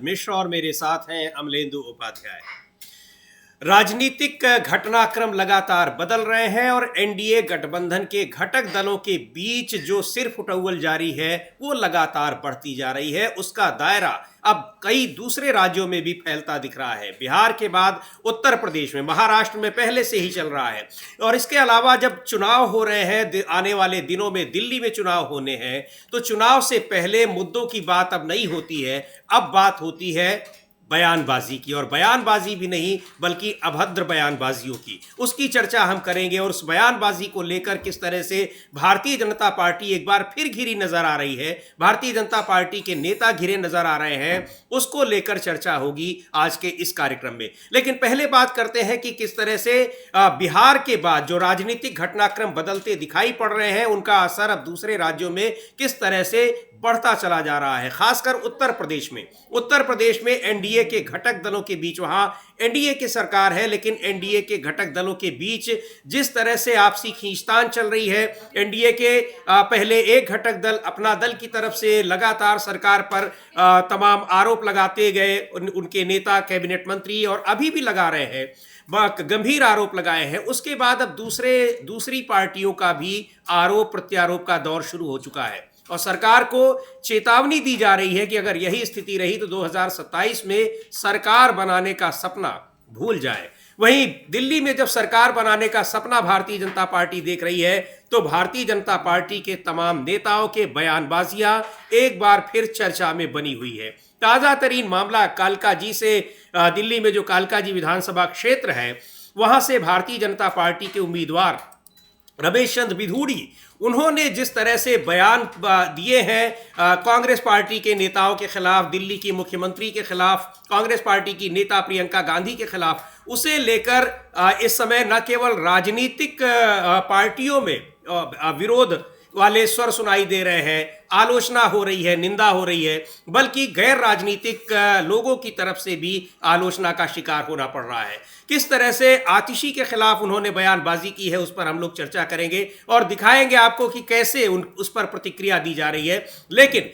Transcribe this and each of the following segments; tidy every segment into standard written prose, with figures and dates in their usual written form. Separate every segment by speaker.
Speaker 1: मिश्र और मेरे साथ हैं अमलेंदु उपाध्याय। राजनीतिक घटनाक्रम लगातार बदल रहे हैं और एनडीए गठबंधन के घटक दलों के बीच जो सिर्फ उटौवल जारी है वो लगातार बढ़ती जा रही है। उसका दायरा अब कई दूसरे राज्यों में भी फैलता दिख रहा है। बिहार के बाद उत्तर प्रदेश में, महाराष्ट्र में पहले से ही चल रहा है। और इसके अलावा जब चुनाव हो रहे हैं, आने वाले दिनों में दिल्ली में चुनाव होने हैं, तो चुनाव से पहले मुद्दों की बात अब नहीं होती है, अब बात होती है बयानबाजी की। और बयानबाजी भी नहीं बल्कि अभद्र बयानबाजियों की, उसकी चर्चा हम करेंगे। और उस बयानबाजी को लेकर किस तरह से भारतीय जनता पार्टी एक बार फिर घिरी नजर आ रही है, भारतीय जनता पार्टी के नेता घिरे नजर आ रहे हैं, उसको लेकर चर्चा होगी आज के इस कार्यक्रम में। लेकिन पहले बात करते हैं कि किस तरह से बिहार के बाद जो राजनीतिक घटनाक्रम बदलते दिखाई पड़ रहे हैं, उनका असर अब दूसरे राज्यों में किस तरह से बढ़ता चला जा रहा है। खासकर उत्तर प्रदेश में एनडीए के घटक दलों के बीच, वहां एनडीए की सरकार है लेकिन एनडीए के घटक दलों के बीच जिस तरह से आपसी खींचतान चल रही है, एनडीए के पहले एक घटक दल अपना दल की तरफ से लगातार सरकार पर तमाम आरोप लगाते गए, उनके नेता, कैबिनेट मंत्री, और अभी भी लगा रहे हैं, गंभीर आरोप लगाए हैं। उसके बाद अब दूसरी पार्टियों का भी आरोप प्रत्यारोप का दौर शुरू हो चुका है और सरकार को चेतावनी दी जा रही है कि अगर यही स्थिति रही तो 2027 में सरकार बनाने का सपना भूल जाए। वहीं दिल्ली में जब सरकार बनाने का सपना भारतीय जनता पार्टी देख रही है तो भारतीय जनता पार्टी के तमाम नेताओं के बयानबाजियां एक बार फिर चर्चा में बनी हुई है। ताजा तरीन मामला कालकाजी से, दिल्ली में जो कालकाजी विधानसभा क्षेत्र है वहां से भारतीय जनता पार्टी के उम्मीदवार रमेश चंद्र बिधूड़ी, उन्होंने जिस तरह से बयान दिए हैं कांग्रेस पार्टी के नेताओं के खिलाफ, दिल्ली की मुख्यमंत्री के खिलाफ, कांग्रेस पार्टी की नेता प्रियंका गांधी के खिलाफ, उसे लेकर इस समय न केवल राजनीतिक पार्टियों में विरोध वाले स्वर सुनाई दे रहे हैं, आलोचना हो रही है, निंदा हो रही है, बल्कि गैर राजनीतिक लोगों की तरफ से भी आलोचना का शिकार होना पड़ रहा है। किस तरह से आतिशी के खिलाफ उन्होंने बयानबाजी की है उस पर हम लोग चर्चा करेंगे और दिखाएंगे आपको कि कैसे उस पर प्रतिक्रिया दी जा रही है। लेकिन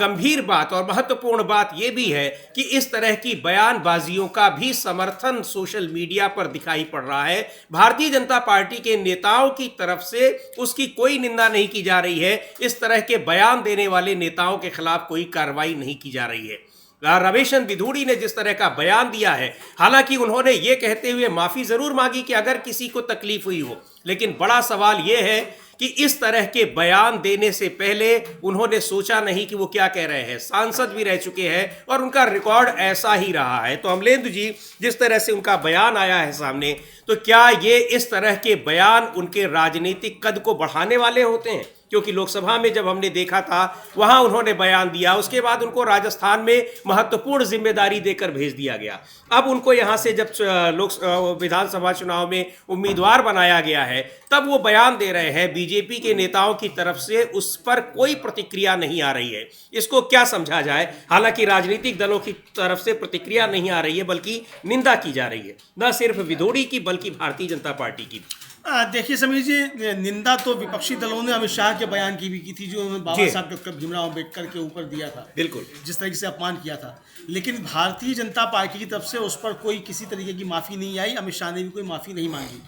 Speaker 1: गंभीर बात और महत्वपूर्ण बात यह भी है कि इस तरह की बयानबाजियों का भी समर्थन सोशल मीडिया पर दिखाई पड़ रहा है। भारतीय जनता पार्टी के नेताओं की तरफ से उसकी कोई निंदा नहीं की जा रही है, इस तरह के बयान देने वाले नेताओं के खिलाफ कोई कार्रवाई नहीं की जा रही है। रमेश चंद्र बिधूड़ी ने जिस तरह का बयान दिया है, हालांकि उन्होंने ये कहते हुए माफी जरूर मांगी कि अगर किसी को तकलीफ हुई हो, लेकिन बड़ा सवाल यह है कि इस तरह के बयान देने से पहले उन्होंने सोचा नहीं कि वो क्या कह रहे हैं। सांसद भी रह चुके हैं और उनका रिकॉर्ड ऐसा ही रहा है। तो अमलेंदु जी, जिस तरह से उनका बयान आया है सामने, तो क्या ये इस तरह के बयान उनके राजनीतिक कद को बढ़ाने वाले होते हैं? क्योंकि लोकसभा में जब हमने देखा था वहां उन्होंने बयान दिया, उसके बाद उनको राजस्थान में महत्वपूर्ण जिम्मेदारी देकर भेज दिया गया। अब उनको यहां से जब विधानसभा चुनाव में उम्मीदवार बनाया गया है तब वो बयान दे रहे हैं। बीजेपी के नेताओं की तरफ से उस पर कोई प्रतिक्रिया नहीं आ रही है। इसको क्या समझा जाए? हालांकि राजनीतिक दलों की तरफ से प्रतिक्रिया नहीं आ रही है बल्कि निंदा की जा रही है, न सिर्फ विधूड़ी की बल्कि भारतीय जनता पार्टी की।
Speaker 2: देखिए समीर जी, निंदा तो विपक्षी दलों ने अमित शाह के बयान की भी की थी, जो उन्होंने बाबा साहब डॉक्टर भीमराव अम्बेडकर के ऊपर दिया था, बिल्कुल जिस तरीके से अपमान किया था। लेकिन भारतीय जनता पार्टी की तरफ से उस पर कोई किसी तरीके की माफ़ी नहीं आई, अमित शाह ने भी कोई माफ़ी नहीं मांगी।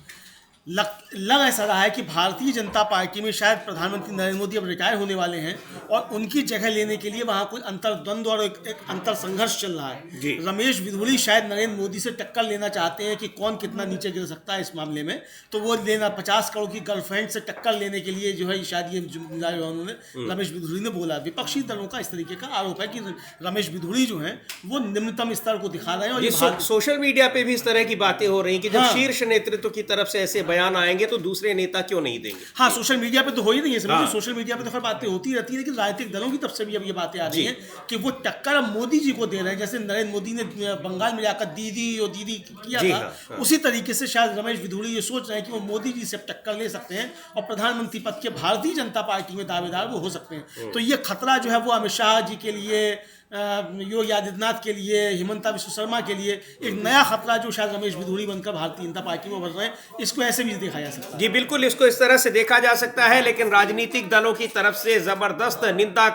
Speaker 2: लग ऐसा रहा है कि भारतीय जनता पार्टी में शायद प्रधानमंत्री नरेंद्र मोदी अब रिटायर होने वाले हैं और उनकी जगह लेने के लिए वहाँ कोई अंतर्द्वंद और एक अंतर संघर्ष चल रहा है। रमेश बिधूड़ी शायद नरेंद्र मोदी से टक्कर लेना चाहते हैं कि कौन कितना नीचे गिर सकता है इस मामले में, तो वो लेना 50 करोड़ की गर्लफ्रेंड से टक्कर लेने के लिए जो है शायद ये उन्होंने रमेश बिधूड़ी ने बोला। विपक्षी दलों का इस तरीके का आरोप है कि रमेश बिधूड़ी जो है वो निम्नतम स्तर को दिखा रहे हैं। और
Speaker 1: ये सोशल मीडिया पे भी इस तरह की बातें हो रही हैं कि जब शीर्ष नेतृत्व की तरफ से ऐसे बयान आएंगे तो दूसरे नेता क्यों नहीं देंगे?
Speaker 2: हाँ, सोशल मीडिया पे तो हो ही नहीं है समझिए। सोशल मीडिया पे तो फिर बातें होती रहती है, लेकिन राजनीतिक दलों की तरफ से भी अब ये बातें आ रही हैं कि वो टक्कर अब मोदी जी को दे रहे हैं। जैसे नरेंद्र मोदी ने बंगाल में जाकर दीदी और दीदी किया था, उसी तरीके से शायद रमेश बिधूड़ी ये सोच रहे हैं कि वो मोदी जी से टक्कर ले सकते हैं और प्रधानमंत्री पद के भारतीय जनता पार्टी में दावेदार वो हो सकते हैं। तो ये खतरा जो है वो अमित शाह जी के लिए योगी आदित्यनाथ के लिए, हिमंता विश्व शर्मा के लिए एक नया खतरा जो शायद रमेश बिधूड़ी बनकर भारतीय जनता पार्टी में उभर रहे हैं, इसको ऐसे भी देखा जा सकता है।
Speaker 1: जी बिल्कुल, इसको इस तरह से देखा जा सकता है, लेकिन राजनीतिक दलों की तरफ से जबरदस्त निंदा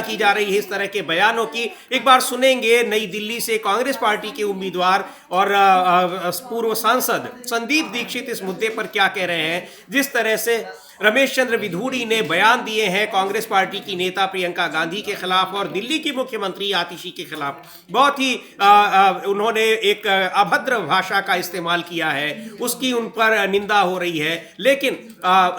Speaker 1: की जा रही है इस तरह के बयानों की। एक बार सुनेंगे नई दिल्ली से कांग्रेस पार्टी के उम्मीदवार और पूर्व सांसद संदीप दीक्षित इस मुद्दे पर क्या कह रहे हैं। जिस तरह से रमेश चंद्र विधूड़ी ने बयान दिए हैं कांग्रेस पार्टी की नेता प्रियंका गांधी के खिलाफ और दिल्ली की मुख्यमंत्री आतिशी के खिलाफ, बहुत ही उन्होंने एक अभद्र भाषा का इस्तेमाल किया है, उसकी उन पर निंदा हो रही है। लेकिन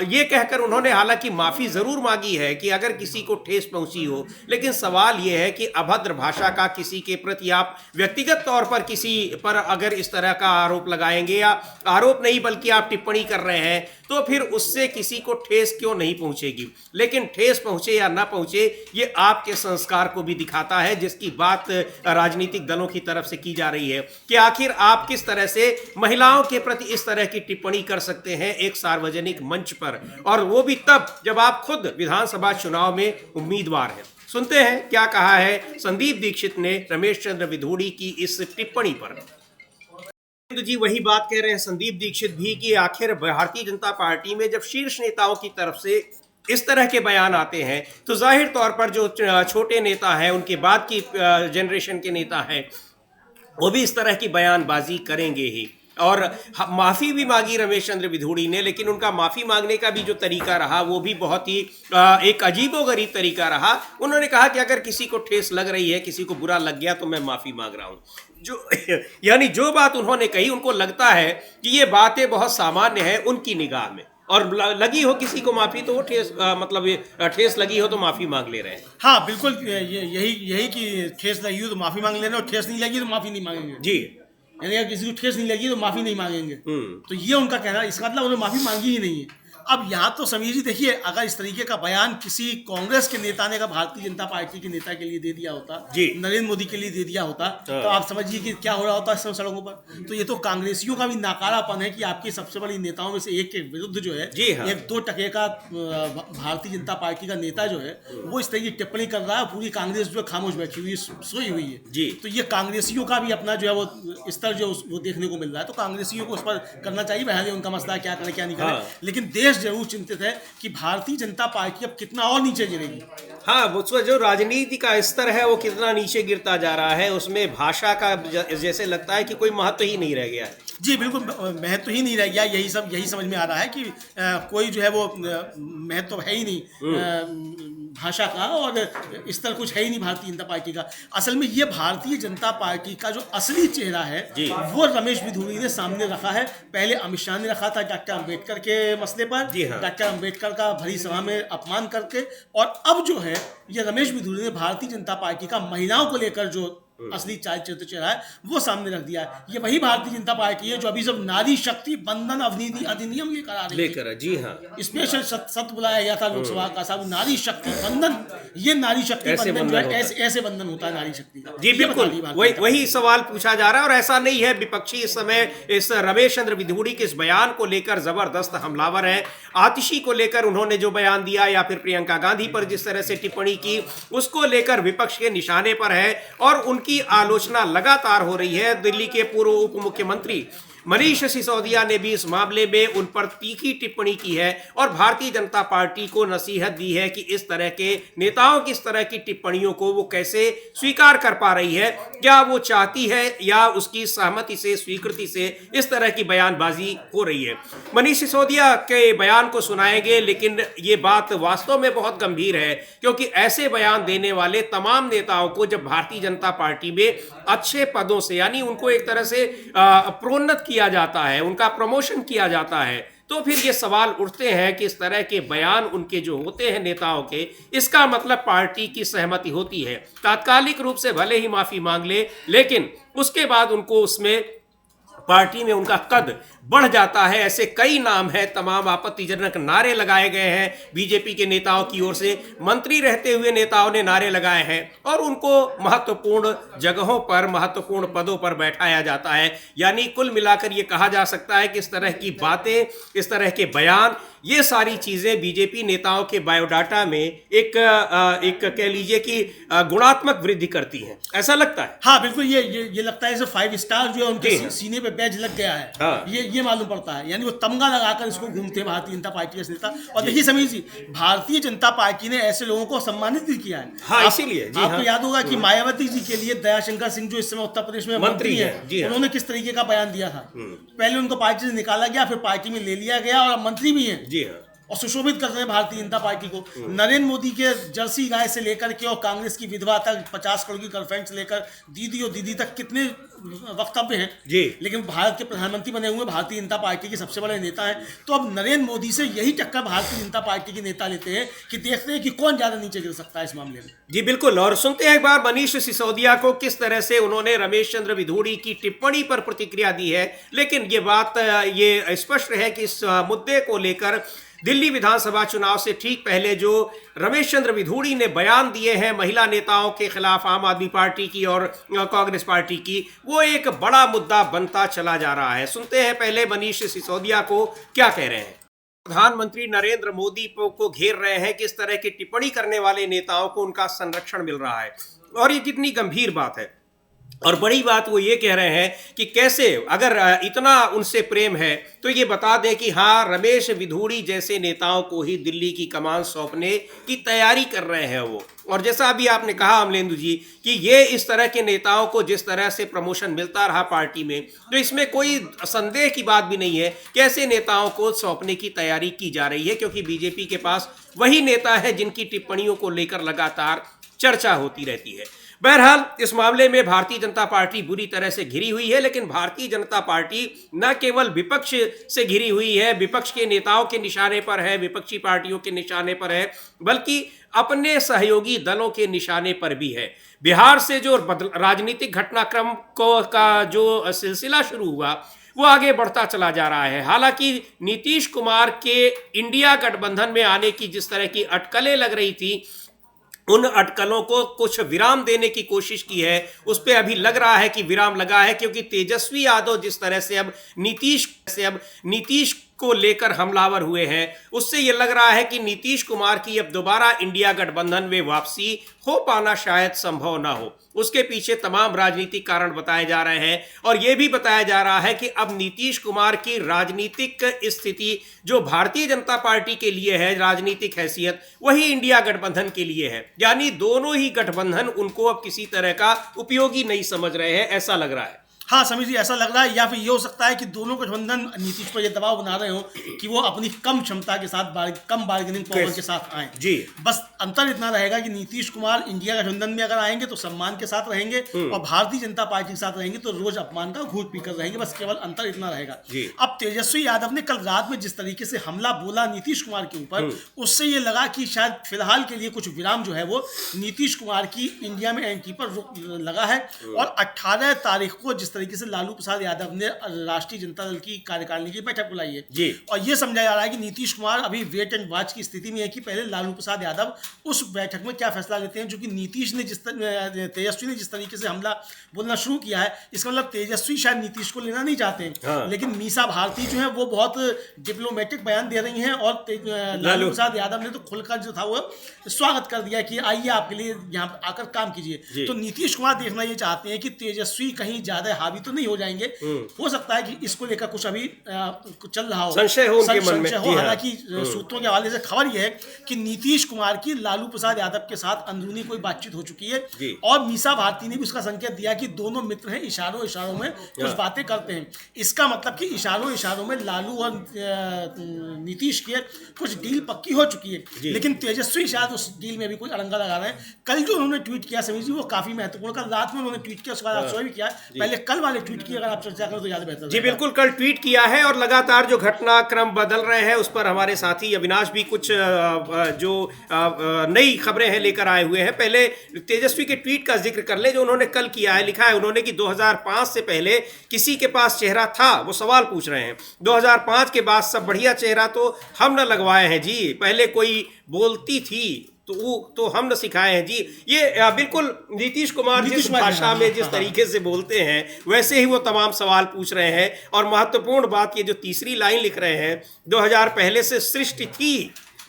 Speaker 1: ये कहकर उन्होंने हालांकि माफी जरूर मांगी है कि अगर किसी को ठेस पहुंची हो, लेकिन सवाल यह है कि अभद्र भाषा का किसी के प्रति आप व्यक्तिगत तौर पर किसी पर अगर इस तरह का आरोप लगाएंगे, या आरोप नहीं बल्कि आप टिप्पणी कर रहे हैं, तो फिर उससे किसी को ठेस क्यों नहीं पहुंचेगी। लेकिन ठेस पहुंचे या ना पहुंचे, ये आपके संस्कार को भी दिखाता है, जिसकी बात राजनीतिक दलों की तरफ से की जा रही है कि आखिर आप किस तरह से महिलाओं के प्रति इस तरह की टिप्पणी कर सकते हैं एक सार्वजनिक मंच पर, और वो भी तब जब आप खुद विधानसभा चुनाव में उम्मीदवार हैं। सुनते हैं क्या कहा है संदीप दीक्षित ने रमेश चंद्र विधूड़ी की इस टिप्पणी पर। तो जी वही बात कह रहे हैं संदीप दीक्षित भी कि आखिर भारतीय जनता पार्टी में जब शीर्ष नेताओं की तरफ से इस तरह के बयान आते हैं, तो जाहिर तौर पर जो छोटे नेता हैं, उनके बाद की जनरेशन के नेता हैं, वो भी इस तरह की बयानबाजी करेंगे ही। और माफ़ी भी मांगी रमेश चंद्र विधूड़ी ने, लेकिन उनका माफ़ी मांगने का भी जो तरीका रहा वो भी बहुत ही एक अजीबोगरीब तरीका रहा। उन्होंने कहा कि अगर किसी को ठेस लग रही है, किसी को बुरा लग गया, तो मैं माफ़ी मांग रहा हूँ। जो यानी जो बात उन्होंने कही, उनको लगता है कि ये बातें बहुत सामान्य है उनकी निगाह में, और लगी हो किसी को माफ़ी तो वो ठेस लगी हो तो माफ़ी मांग ले रहे हैं।
Speaker 2: हाँ बिल्कुल, यही कि ठेस लगी हो तो माफ़ी मांग लेना, और ठेस नहीं लगी तो माफ़ी नहीं मांगेंगे।
Speaker 1: जी,
Speaker 2: यानी अगर किसी को ठेस नहीं लगी तो माफी नहीं मांगेंगे, तो ये उनका कहना है। इसका मतलब उन्होंने माफी मांगी ही नहीं है। अब यहाँ तो समीर जी देखिए, अगर इस तरीके का बयान किसी कांग्रेस के नेता ने भारतीय जनता पार्टी के नेता के लिए दे दिया होता, नरेंद्र मोदी के लिए दे दिया होता, तो आप समझिए कि क्या हो रहा होता इस सड़कों पर। तो ये तो कांग्रेसियों का भी नाकारापन है कि आपके सबसे बड़ी नेताओं में से एक के विरुद्ध जो है, एक 2 टके का भारतीय जनता पार्टी का नेता जो है वो इस तरह की टिप्पणी कर रहा है, पूरी कांग्रेस जो खामोश बैठी हुई सोई हुई है। तो ये कांग्रेसियों का भी अपना जो है वो स्तर जो वो देखने को मिल रहा है। तो कांग्रेसियों को उस पर करना चाहिए, बहरहाल उनका मसला क्या करें क्या नहीं करें, लेकिन देश जरूर चिंतित है कि भारतीय जनता पार्टी अब कितना और नीचे गिरेगी।
Speaker 1: हाँ, उसमें जो राजनीति का स्तर है वो कितना नीचे गिरता जा रहा है, उसमें भाषा का जैसे लगता है कि कोई महत्व ही नहीं रह गया है।
Speaker 2: जी बिल्कुल, महत्व ही नहीं रह गया। यही समझ में आ रहा है कि कोई जो है वो महत्व है ही नहीं भाषा का, और स्तर कुछ है ही नहीं भारतीय जनता पार्टी का। असल में ये भारतीय जनता पार्टी का जो असली चेहरा है वो रमेश बिधूड़ी ने सामने रखा है। पहले अमित शाह ने रखा था डॉक्टर अम्बेडकर के मसले पर, डॉक्टर अम्बेडकर का भरी सभा में अपमान करके, और अब जो है ये रमेश बिधूड़ी ने भारतीय जनता पार्टी का महिलाओं को लेकर जो असली चरित्र चेहरा है वो सामने रख दिया है। ये वही भारतीय जनता पार्टी है जो अभी सब नारी शक्ति बंधन अधिनियम लेकर आ रही है। जी हाँ, स्पेशल सत्र बुलाया गया था लोकसभा का, साहब नारी शक्ति बंधन, ये नारी शक्ति बंधन जो है ऐसे बंधन होता है नारी शक्ति का।
Speaker 1: जी बिल्कुल, वही सवाल पूछा जा रहा है। और ऐसा नहीं है विपक्षी इस समय इस रमेश चंद्र विधूड़ी के इस बयान को लेकर जबरदस्त हमलावर है। आतिशी को लेकर उन्होंने जो बयान दिया, या फिर प्रियंका गांधी पर जिस तरह से टिप्पणी की, उसको लेकर विपक्ष के निशाने पर है और उनकी आलोचना लगातार हो रही है। दिल्ली के पूर्व उप मुख्यमंत्री मनीष सिसोदिया ने भी इस मामले में उन पर तीखी टिप्पणी की है और भारतीय जनता पार्टी को नसीहत दी है कि इस तरह के नेताओं की इस तरह की टिप्पणियों को वो कैसे स्वीकार कर पा रही है, क्या वो चाहती है या उसकी सहमति से, स्वीकृति से इस तरह की बयानबाजी हो रही है। मनीष सिसोदिया के बयान को सुनाएंगे, लेकिन ये बात वास्तव में बहुत गंभीर है, क्योंकि ऐसे बयान देने वाले तमाम नेताओं को जब भारतीय जनता पार्टी में अच्छे पदों से, यानी उनको एक तरह से प्रोन्नत किया जाता है, उनका प्रमोशन किया जाता है, तो फिर ये सवाल उठते हैं कि इस तरह के बयान उनके जो होते हैं नेताओं के, इसका मतलब पार्टी की सहमति होती है। तात्कालिक रूप से भले ही माफी मांग ले, लेकिन उसके बाद उनको उसमें पार्टी में उनका कद बढ़ जाता है। ऐसे कई नाम हैं, तमाम आपत्तिजनक नारे लगाए गए हैं बीजेपी के नेताओं की ओर से, मंत्री रहते हुए नेताओं ने नारे लगाए हैं और उनको महत्वपूर्ण जगहों पर, महत्वपूर्ण पदों पर बैठाया जाता है। यानी कुल मिलाकर ये कहा जा सकता है कि इस तरह की बातें, इस तरह के बयान, ये सारी चीजें बीजेपी नेताओं के बायोडाटा में एक कह लीजिए कि गुणात्मक वृद्धि करती हैं, ऐसा लगता है।
Speaker 2: हाँ बिल्कुल, ये लगता है जैसे 5 स्टार जो है उनके सीने पे बैज लग गया है।
Speaker 1: हाँ।
Speaker 2: ये मालूम पड़ता है, यानी वो तमगा लगाकर इसको घूमते हैं भारतीय जनता पार्टी के नेता। और देखिए समीर जी, भारतीय जनता पार्टी ने ऐसे लोगों को सम्मानित भी किया है।
Speaker 1: हाँ, इसीलिए
Speaker 2: आपको याद होगा कि मायावती जी के लिए दयाशंकर सिंह जो इस समय उत्तर प्रदेश में मंत्री है, उन्होंने किस तरीके का बयान दिया था। पहले उनको पार्टी से निकाला गया, फिर पार्टी में ले लिया गया और मंत्री भी हैं।
Speaker 1: जी हाँ।
Speaker 2: और सुशोभित कर रहे हैं भारतीय जनता पार्टी को। नरेंद्र मोदी के जर्सी गाय से लेकर के और कांग्रेस की विधवा तक, 50 करोड़ की गर्लफ्रेंड से लेकर दीदी और दीदी तक कितने वक्तव्य हैं जी। लेकिन भारत के प्रधानमंत्री बने हुए भारतीय जनता पार्टी के सबसे बड़े नेता हैं। तो अब नरेंद्र मोदी से यही टक्कर भारतीय जनता पार्टी के नेता लेते हैं कि देखते हैं कि कौन ज्यादा नीचे गिर सकता है इस मामले में।
Speaker 1: जी बिल्कुल। और सुनते हैं एक बार मनीष सिसोदिया को, किस तरह से उन्होंने रमेश चंद्र विधूड़ी की टिप्पणी पर प्रतिक्रिया दी है। लेकिन ये बात ये स्पष्ट है कि इस मुद्दे को लेकर दिल्ली विधानसभा चुनाव से ठीक पहले जो रमेश चंद्र विधूड़ी ने बयान दिए हैं महिला नेताओं के खिलाफ आम आदमी पार्टी की और कांग्रेस पार्टी की, वो एक बड़ा मुद्दा बनता चला जा रहा है। सुनते हैं पहले मनीष सिसोदिया को क्या कह रहे हैं। प्रधानमंत्री नरेंद्र मोदी को घेर रहे हैं, किस तरह की टिप्पणी करने वाले नेताओं को उनका संरक्षण मिल रहा है, और ये कितनी गंभीर बात है। और बड़ी बात वो ये कह रहे हैं कि कैसे अगर इतना उनसे प्रेम है तो ये बता दें कि हाँ, रमेश विधूड़ी जैसे नेताओं को ही दिल्ली की कमान सौंपने की तैयारी कर रहे हैं वो। और जैसा अभी आपने कहा अमलेंदु जी कि ये इस तरह के नेताओं को जिस तरह से प्रमोशन मिलता रहा पार्टी में, तो इसमें कोई संदेह की बात भी नहीं है कि ऐसे नेताओं को सौंपने की तैयारी की जा रही है, क्योंकि बीजेपी के पास वही नेता है जिनकी टिप्पणियों को लेकर लगातार चर्चा होती रहती है। बहरहाल इस मामले में भारतीय जनता पार्टी बुरी तरह से घिरी हुई है, लेकिन भारतीय जनता पार्टी न केवल विपक्ष से घिरी हुई है, विपक्ष के नेताओं के निशाने पर है, विपक्षी पार्टियों के निशाने पर है, बल्कि अपने सहयोगी दलों के निशाने पर भी है। बिहार से जो राजनीतिक घटनाक्रम का जो सिलसिला शुरू हुआ वो आगे बढ़ता चला जा रहा है। हालांकि नीतीश कुमार के इंडिया गठबंधन में आने की जिस तरह की अटकलें लग रही थी, उन अटकलों को कुछ विराम देने की कोशिश की है, उस पर अभी लग रहा है कि विराम लगा है, क्योंकि तेजस्वी यादव जिस तरह से अब नीतीश को लेकर हमलावर हुए हैं, उससे यह लग रहा है कि नीतीश कुमार की अब दोबारा इंडिया गठबंधन में वापसी हो पाना शायद संभव ना हो। उसके पीछे तमाम राजनीतिक कारण बताए जा रहे हैं, और यह भी बताया जा रहा है कि अब नीतीश कुमार की राजनीतिक स्थिति जो भारतीय जनता पार्टी के लिए है, राजनीतिक हैसियत, वही इंडिया गठबंधन के लिए है। यानी दोनों ही गठबंधन उनको अब किसी तरह का उपयोगी नहीं समझ रहे हैं, ऐसा लग रहा है।
Speaker 2: हाँ समीर जी, ऐसा लग रहा है, या फिर ये हो सकता है कि दोनों गठबंधन नीतीश पर ये दबाव बना रहे हो कि वो अपनी कम क्षमता के साथ कम बार्गेनिंग पावर के साथ आए जी। बस अंतर इतना रहेगा कि नीतीश कुमार इंडिया गठबंधन में अगर आएंगे तो सम्मान के साथ रहेंगे, और भारतीय जनता पार्टी के साथ रहेंगे तो रोज अपमान का घूट पीकर रहेंगे। बस केवल अंतर इतना रहेगा। अब तेजस्वी यादव ने कल रात में जिस तरीके से हमला बोला नीतीश कुमार के ऊपर, उससे ये लगा कि शायद फिलहाल के लिए कुछ विराम जो है वो नीतीश कुमार की इंडिया में एंट्री पर लगा है। और 18 तारीख को जिस तरीके से लालू प्रसाद यादव ने राष्ट्रीय जनता दल की कार्यकारिणी की बैठक बुलाई है जी, और यह समझा जा रहा है कि नीतीश कुमार अभी वेट एंड वॉच की स्थिति में है कि पहले लालू प्रसाद यादव उस बैठक में क्या फैसला लेते हैं। जो कि नीतीश ने तेजस्वी ने जिस तरीके से हमला बोलना शुरू किया है, इसका मतलब तेजस्वी शायद नीतीश को लेना नहीं चाहते हैं। हाँ। लेकिन मीसा भारती जो है वो बहुत डिप्लोमेटिक बयान दे रही हैं, और लालू प्रसाद यादव ने तो खुलकर जो था वो स्वागत कर दिया कि आइए आपके लिए यहाँ आकर काम कीजिए। तो नीतीश कुमार देखना ये चाहते हैं कि तेजस्वी कहीं ज्यादा हावी तो नहीं हो जाएंगे। हो सकता है कि इसको लेकर कुछ अभी चल रहा हो, संशय हो उनके मन में। हालांकि सूत्रों के हवाले से खबर यह है कि नीतीश कुमार की लालू प्रसाद यादव के साथ अंदरूनी कोई बातचीत हो चुकी है, और मीसा भारती ने भी उसका संकेत दिया कि दोनों मित्र हैं, इशारों इशारों में कुछ बातें करते हैं। इसका मतलब कि इशारों इशारों में लालू और नीतीश के कुछ डील पक्की हो चुकी है, लेकिन तेजस्वी शायद उस डील में भी कोई अड़ंगा लगा रहे हैं। कल जो उन्होंने ट्वीट किया समीर जी वो काफी महत्वपूर्ण, कल रात में उन्होंने ट्वीट किया, उसके बाद भी किया, पहले कल वाले ट्वीट की अगर आप चर्चा करें तो ज्यादा बेहतर।
Speaker 1: जी बिल्कुल, कल ट्वीट किया है, और लगातार जो घटनाक्रम बदल रहे हैं उस पर हमारे साथी अविनाश भी कुछ जो नई खबरें हैं लेकर आए हुए हैं। पहले तेजस्वी के ट्वीट का जिक्र कर ले जो उन्होंने कल किया है। लिखा है उन्होंने कि 2005 से पहले किसी के पास चेहरा था, वो सवाल पूछ रहे हैं। 2005 के बाद सब बढ़िया चेहरा तो हम न लगवाए हैं जी, पहले कोई बोलती थी तो वो तो हम न सिखाए हैं जी। ये बिल्कुल नीतीश कुमार जिस भाषा में जिस तरीके से बोलते हैं वैसे ही वो तमाम सवाल पूछ रहे हैं। और महत्वपूर्ण बात ये जो तीसरी लाइन लिख रहे हैं, 2000 पहले से सृष्टि थी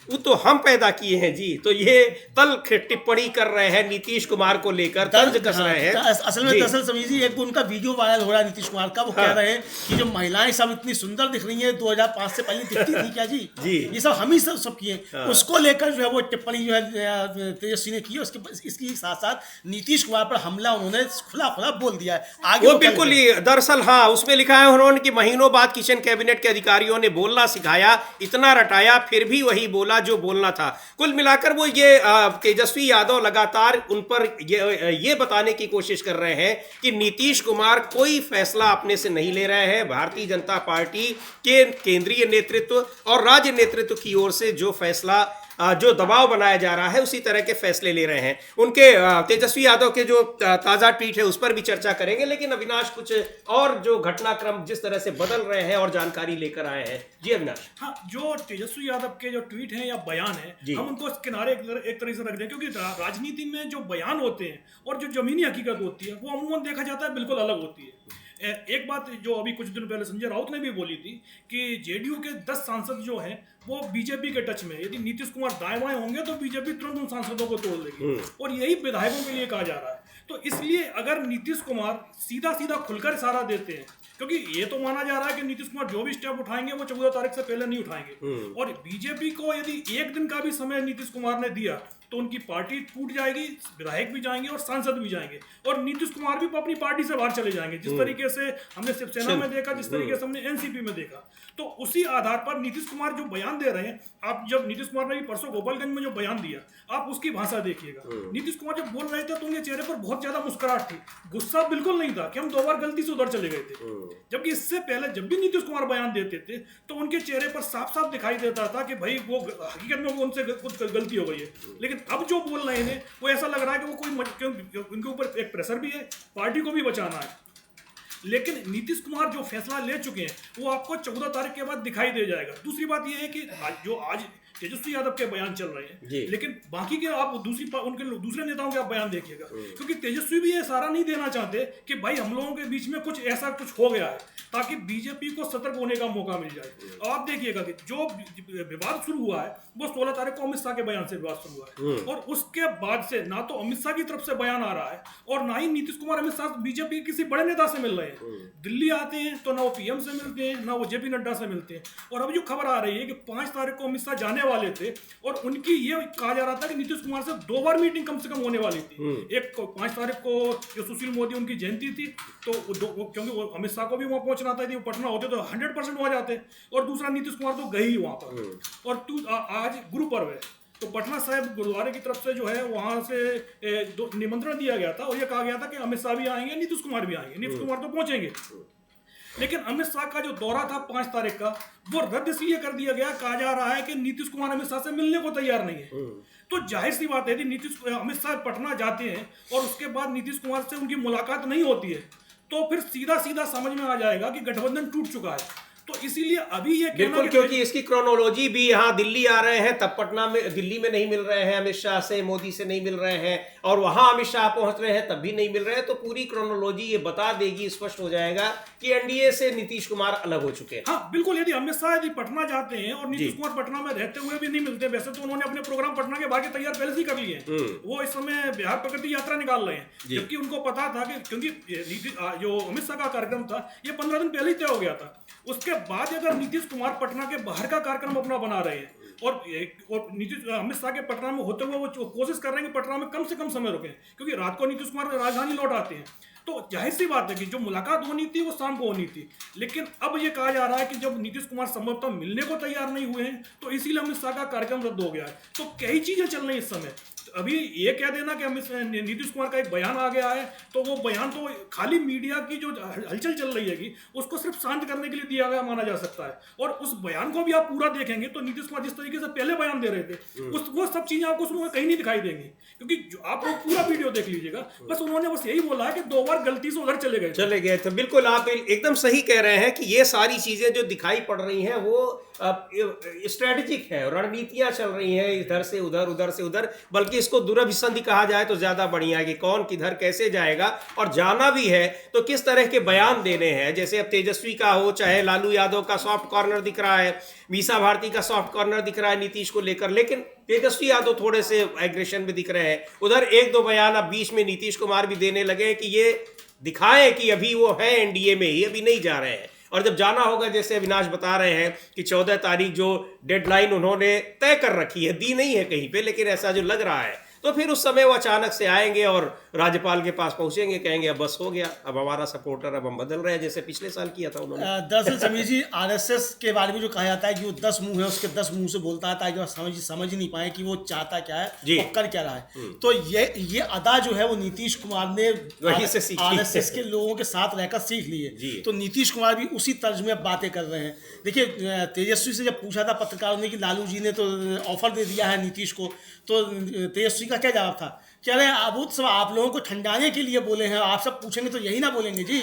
Speaker 1: वो तो हम पैदा किए हैं जी। तो ये तल्ख टिप्पणी कर रहे हैं नीतीश कुमार को लेकर, तंज कस रहे हैं।
Speaker 2: असल में दरअसल समीर जी, एक उनका वीडियो वायरल हो रहा है नीतीश कुमार का, वो कह रहे हैं कि जो महिलाएं सब इतनी सुंदर दिख रही हैं 2005 से पहले दिखती थी क्या जी? ये सब हम ही सब किए। उसको लेकर जो है वो टिप्पणी जो है तेजस्वी ने की। इसके साथ साथ नीतीश कुमार पर हमला उन्होंने खुला बोल दिया है आगे।
Speaker 1: वो बिल्कुल ही दरअसल हाँ, उसमें लिखा है उन्होंने कि महीनों बाद किचन कैबिनेट के अधिकारियों ने बोलना सिखाया, इतना रटाया, फिर भी वही बोला जो बोलना था। कुल मिलाकर वो ये तेजस्वी यादव लगातार उन पर ये बताने की कोशिश कर रहे हैं कि नीतीश कुमार कोई फैसला अपने से नहीं ले रहे हैं। भारतीय जनता पार्टी के केंद्रीय नेतृत्व और राज्य नेतृत्व की ओर से जो फैसला, जो दबाव बनाया जा रहा है, उसी तरह के फैसले ले रहे हैं। उनके तेजस्वी यादव के जो ताज़ा ट्वीट है उस पर भी चर्चा करेंगे, लेकिन अविनाश कुछ और जो घटनाक्रम जिस तरह से बदल रहे हैं और जानकारी लेकर आए हैं। जी अविनाश।
Speaker 3: हाँ, जो तेजस्वी यादव के जो ट्वीट हैं या बयान है, हम उनको किनारे एक तरह से रख दें, क्योंकि राजनीति में जो बयान होते हैं और जो जमीनी हकीकत होती है वो अमूमन देखा जाता है बिल्कुल अलग होती है। एक बात जो अभी कुछ दिन पहले संजय राउत ने भी बोली थी कि जेडीयू के 10 सांसद जो हैं वो बीजेपी के टच में, यदि नीतीश कुमार दाएं बाएं होंगे तो बीजेपी तुरंत उन सांसदों को तोड़ देगी, और यही विधायकों के लिए कहा जा रहा है। तो इसलिए अगर नीतीश कुमार सीधा खुलकर इशारा देते हैं, क्योंकि ये तो माना जा रहा है कि नीतीश कुमार जो भी स्टेप उठाएंगे वो 14 तारीख से पहले नहीं उठाएंगे, और बीजेपी को यदि एक दिन का भी समय नीतीश कुमार ने दिया तो उनकी पार्टी टूट जाएगी, विधायक भी जाएंगे और सांसद भी जाएंगे, और नीतीश कुमार भी अपनी पार्टी से बाहर चले जाएंगे, जिस तरीके से हमने शिवसेना में देखा, जिस तरीके से हमने एनसीपी में देखा। तो उसी आधार पर नीतीश कुमार जो बयान दे रहे हैं, आप जब नीतीश कुमार ने भी परसों गोपालगंज में जो बयान दिया, आप उसकी भाषा देखिएगा। नीतीश कुमार जब बोल रहे थे तो उनके चेहरे पर बहुत ज्यादा मुस्कुराहट थी, गुस्सा बिल्कुल नहीं था कि हम 2 बार गलती से उधर चले गए थे। जबकि इससे पहले जब भी नीतीश कुमार बयान देते थे तो उनके चेहरे पर साफ दिखाई देता था कि भाई वो हकीकत में उनसे कुछ गलती हो गई है। लेकिन अब जो बोल रहे हैं वो ऐसा लग रहा है कि वो कोई उनके ऊपर एक प्रेशर भी है, पार्टी को भी बचाना है। लेकिन नीतीश कुमार जो फैसला ले चुके हैं वो आपको 14 तारीख के बाद दिखाई दे जाएगा। दूसरी बात यह है कि आज तेजस्वी यादव के बयान चल रहे हैं, लेकिन बाकी के आप उनके दूसरे नेताओं के आप बयान देखिएगा, क्योंकि तेजस्वी भी ये सारा नहीं देना चाहते कि भाई हम लोगों के बीच में कुछ ऐसा कुछ हो गया है, ताकि बीजेपी को सतर्क होने का मौका मिल जाए। और आप देखिएगा कि जो विवाद शुरू हुआ है वो 16 तारीख को अमित शाह के बयान से विवाद शुरू हुआ है, और उसके बाद से ना तो अमित शाह की तरफ से बयान आ रहा है और ना ही नीतीश कुमार अमित शाह बीजेपी के किसी बड़े नेता से मिल रहे हैं। दिल्ली आते हैं तो ना वो पीएम से मिलते हैं, ना वो जेपी नड्डा से मिलते हैं। और अब जो खबर आ रही है कि 5 तारीख को अमित शाह जाने वाले थे और उनकी ये कहा जा रहा था कि नीतीश कुमार से 2 बार मीटिंग कम से कम होने वाली थी। एक 5 तारीख को जो सुशील मोदी उनकी जयंती थी, तो क्योंकि वो अमित शाह को भी वहां पहुंचना था, यदि वो पटना होते तो 100% वहां जाते, और दूसरा नीतीश कुमार तो गए ही वहां पर। और आज गुरु पर्व है तो पटना साहिब गुरुद्वारे की तरफ से जो है वहां से निमंत्रण दिया गया था, और ये कहा गया था कि अमित शाह भी आएंगे, नीतीश कुमार भी आएंगे। नीतीश कुमार तो पहुंचेंगे, लेकिन अमित शाह का जो दौरा था 5 तारीख का वो रद्द इसलिए कर दिया गया, कहा जा रहा है कि नीतीश कुमार अमित शाह से मिलने को तैयार नहीं है। तो जाहिर सी बात है कि अमित शाह पटना जाते हैं और उसके बाद नीतीश कुमार से उनकी मुलाकात नहीं होती है, तो फिर सीधा समझ में आ जाएगा कि गठबंधन टूट चुका है। तो इसीलिए अभी ये
Speaker 1: बिल्कुल, क्योंकि इसकी क्रोनोलॉजी भी, यहाँ दिल्ली आ रहे हैं तब पटना में, दिल्ली में नहीं मिल रहे हैं अमित शाह से, मोदी से नहीं मिल रहे हैं, और वहां अमित शाह पहुंच रहे हैं तब भी नहीं मिल रहे हैं। तो पूरी क्रोनोलॉजी ये बता देगी, स्पष्ट हो जाएगा कि एनडीए से नीतीश कुमार अलग हो चुके हैं।
Speaker 3: हाँ बिल्कुल, यदि अमित शाह यदि पटना जाते हैं और नीतीश कुमार पटना में रहते हुए भी नहीं मिलते, वैसे तो उन्होंने अपने प्रोग्राम पटना के बाकी तैयार पहले से कर लिए हैं, वो इस समय बिहार प्रगति यात्रा निकाल रहे हैं, जबकि उनको पता था कि क्योंकि जो अमित शाह का कार्यक्रम था ये 15 दिन पहले ही तय हो गया था। उसके बाद अगर नीतीश कुमार पटना के बाहर का कार्यक्रम अपना बना रहे हैं और अमित शाह के पटना में होते हुए वो कोशिश कर रहे हैं कि पटना में कम से कम समय रुकें, क्योंकि रात को नीतीश कुमार राजधानी लौट आते हैं, तो जाहिर सी बात है कि जो मुलाकात होनी थी वो शाम को होनी थी। लेकिन अब ये कहा जा रहा है कि जब नीतीश कुमार संभवतः मिलने को तैयार नहीं हुए हैं तो इसीलिए अमित शाह का कार्यक्रम रद्द हो गया है। तो कई चीजें चल रही हैं इस समय। अभी ये कह देना कि नीतीश कुमार का एक बयान आ गया है तो वो बयान तो खाली मीडिया की जो हलचल चल रही है उसको सिर्फ शांत करने के लिए दिया गया माना जा सकता है। और उस बयान को भी आप पूरा देखेंगे तो नीतीश कुमार जिस तरीके से पहले बयान दे रहे थे वो सब चीजें आपको उसमें कहीं नहीं दिखाई देंगी, क्योंकि आप लोग पूरा वीडियो देख लीजिएगा। बस उन्होंने बस यही बोला है कि 2 बार गलती से उधर चले गए।
Speaker 1: तो बिल्कुल आप एकदम सही कह रहे हैं कि ये सारी चीजें जो दिखाई पड़ रही हैं वो स्ट्रेटेजिक है, रणनीतियां चल रही हैं इधर से उधर उधर से उधर, बल्कि इसको दुरभिसंधि कहा जाए तो ज्यादा बढ़िया है कि कौन किधर कैसे जाएगा और जाना भी है तो किस तरह के बयान देने हैं। जैसे अब तेजस्वी का हो चाहे लालू यादव का सॉफ्ट कॉर्नर दिख रहा है, मीसा भारती का सॉफ्ट कॉर्नर दिख रहा है नीतीश को लेकर, लेकिन तेजस्वी यादव थोड़े से एग्रेशन में दिख रहे हैं। उधर 1-2 बयान अब बीच में नीतीश कुमार भी देने लगे कि ये दिखाएं कि अभी वो है एनडीए में ही, अभी नहीं जा रहे हैं। और जब जाना होगा, जैसे अविनाश बता रहे हैं कि 14 तारीख जो डेडलाइन उन्होंने तय कर रखी है, दी नहीं है कहीं पे, लेकिन ऐसा जो लग रहा है, तो फिर उस समय वो अचानक से आएंगे और राज्यपाल के पास पहुंचेंगे, कहेंगे अब बस हो गया, अब हमारा सपोर्टर अब हम बदल रहे हैं, जैसे पिछले साल किया था उन्होंने।
Speaker 2: दरअसल समीर जी, आरएसएस के बारे में जो कहा जाता है कि वो 10 मुंह है, उसके 10 मुंह से बोलता है ताकि वो समझ नहीं पाए कि वो चाहता क्या है और कर क्या रहा है। तो ये अदा जो है वो नीतीश कुमार ने आरएसएस के लोगों के साथ रहकर सीख ली है। तो नीतीश कुमार भी उसी तर्ज में बातें कर रहे हैं। देखिए, तेजस्वी से जब पूछा था पत्रकारों ने कि लालू जी ने तो ऑफर दे दिया है नीतीश को, तो तेजस्वी का क्या जवाब था? कह रहे अब सब आप लोगों को ठंडाने के लिए बोले हैं, आप सब पूछेंगे तो यही ना बोलेंगे जी।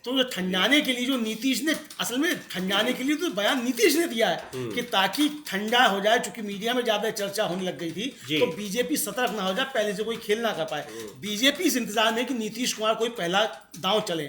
Speaker 2: तो जो ठंडाने के लिए जो नीतीश ने, असल में ठंडाने के लिए तो बयान नीतीश ने दिया है कि ताकि ठंडा हो जाए, चूंकि मीडिया में ज्यादा चर्चा होने लग गई थी तो बीजेपी सतर्क ना हो जाए, पहले से कोई खेल ना कर पाए। बीजेपी इस इंतजार में कि नीतीश कुमार कोई पहला दांव चले,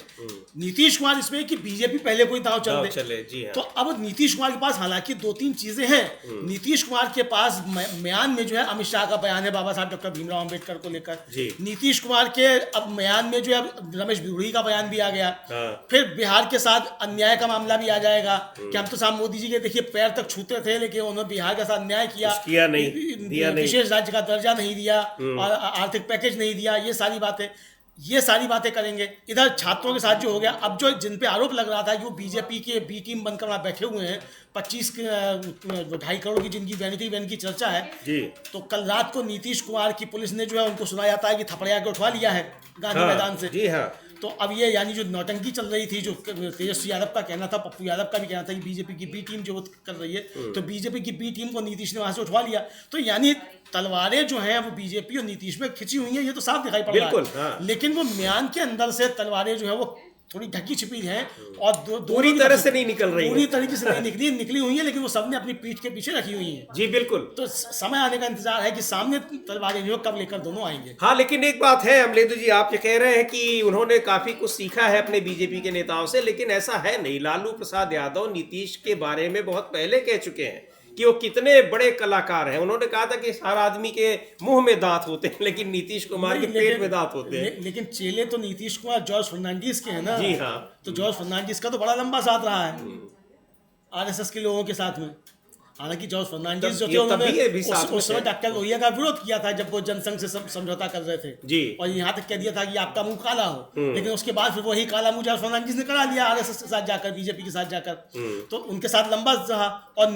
Speaker 2: नीतीश कुमार इसमें कि बीजेपी पहले कोई दांव चले। तो अब नीतीश कुमार के पास हालांकि 2-3 चीजें हैं। नीतीश कुमार के पास म्यान में जो है अमित शाह का बयान है बाबा साहब डॉक्टर भीमराव अम्बेडकर को लेकर। नीतीश कुमार के अब म्यान में जो है रमेश बिधूड़ी का बयान भी आ गया। फिर बिहार के साथ अन्याय का मामला भी आ जाएगा कि हम तो साहब मोदी जी के देखिए पैर तक छूते थे, लेकिन उन्होंने बिहार के साथ अन्याय किया नहीं, विशेष राज्य का दर्जा नहीं दिया और आर्थिक पैकेज नहीं दिया, ये सारी बातें करेंगे। इधर छात्रों के साथ जो हो गया, अब जो जिन पे आरोप लग रहा था कि वो बीजेपी के बी टीम बनकर वहां बैठे हुए हैं, 25-2.5 करोड़ की जिनकी बेनिफिट बैन की चर्चा है जी। तो कल रात को नीतीश कुमार की पुलिस ने जो है उनको सुनाया जाता है कि थपड़िया के उठवा लिया है गांधी मैदान से जी। हाँ, तो अब ये यानी जो नौटंकी चल रही थी, जो तेजस्वी यादव का कहना था, पप्पू यादव का भी कहना था कि बीजेपी की बी टीम जो कर रही है, तो बीजेपी की बी टीम को नीतीश ने वहां से उठवा लिया। तो यानी तलवारें जो हैं वो बीजेपी और नीतीश में खिंची हुई हैं, ये तो साफ दिखाई पड़ रहा है। हाँ। लेकिन वो म्यान के अंदर से तलवारें जो है वो थोड़ी ढकी छिपी हैं और पूरी तरह से नहीं निकल रही, पूरी तरीके से नहीं निकली हुई है, लेकिन वो सबने अपनी पीठ के पीछे रखी हुई हैं जी। बिल्कुल, तो समय आने का इंतजार है कि सामने तलवारें जो कब लेकर दोनों आएंगे।
Speaker 1: हाँ, लेकिन एक बात है अमलेदु जी, आप जो कह रहे हैं कि उन्होंने काफी कुछ सीखा है अपने बीजेपी के नेताओं से, लेकिन ऐसा है नहीं। लालू प्रसाद यादव नीतीश के बारे में बहुत पहले कह चुके हैं कि वो कितने बड़े कलाकार हैं। उन्होंने कहा था कि हर आदमी के मुंह में दांत होते हैं, लेकिन नीतीश कुमार के पेट में दांत होते हैं।
Speaker 2: लेकिन चेले तो नीतीश कुमार जॉर्ज फर्नांडिस के हैं ना जी। हाँ, तो जॉर्ज फर्नांडिस का तो बड़ा लंबा साथ रहा है आरएसएस के लोगों के साथ में। हालांकि जॉर्ज फर्नांडिस जो थे उन्होंने उस समय डॉक्टर लोहिया का विरोध किया था जब वो जनसंघ से समझौता कर रहे थे जी, और यहाँ तक कह दिया था कि आपका मुंह काला हो, लेकिन उसके बाद फिर वही काला मुंह जॉर्ज फर्नांडिस ने करा लिया आरएसएस के साथ जाकर, बीजेपी के साथ जाकर। तो उनके साथ लंबा रहा और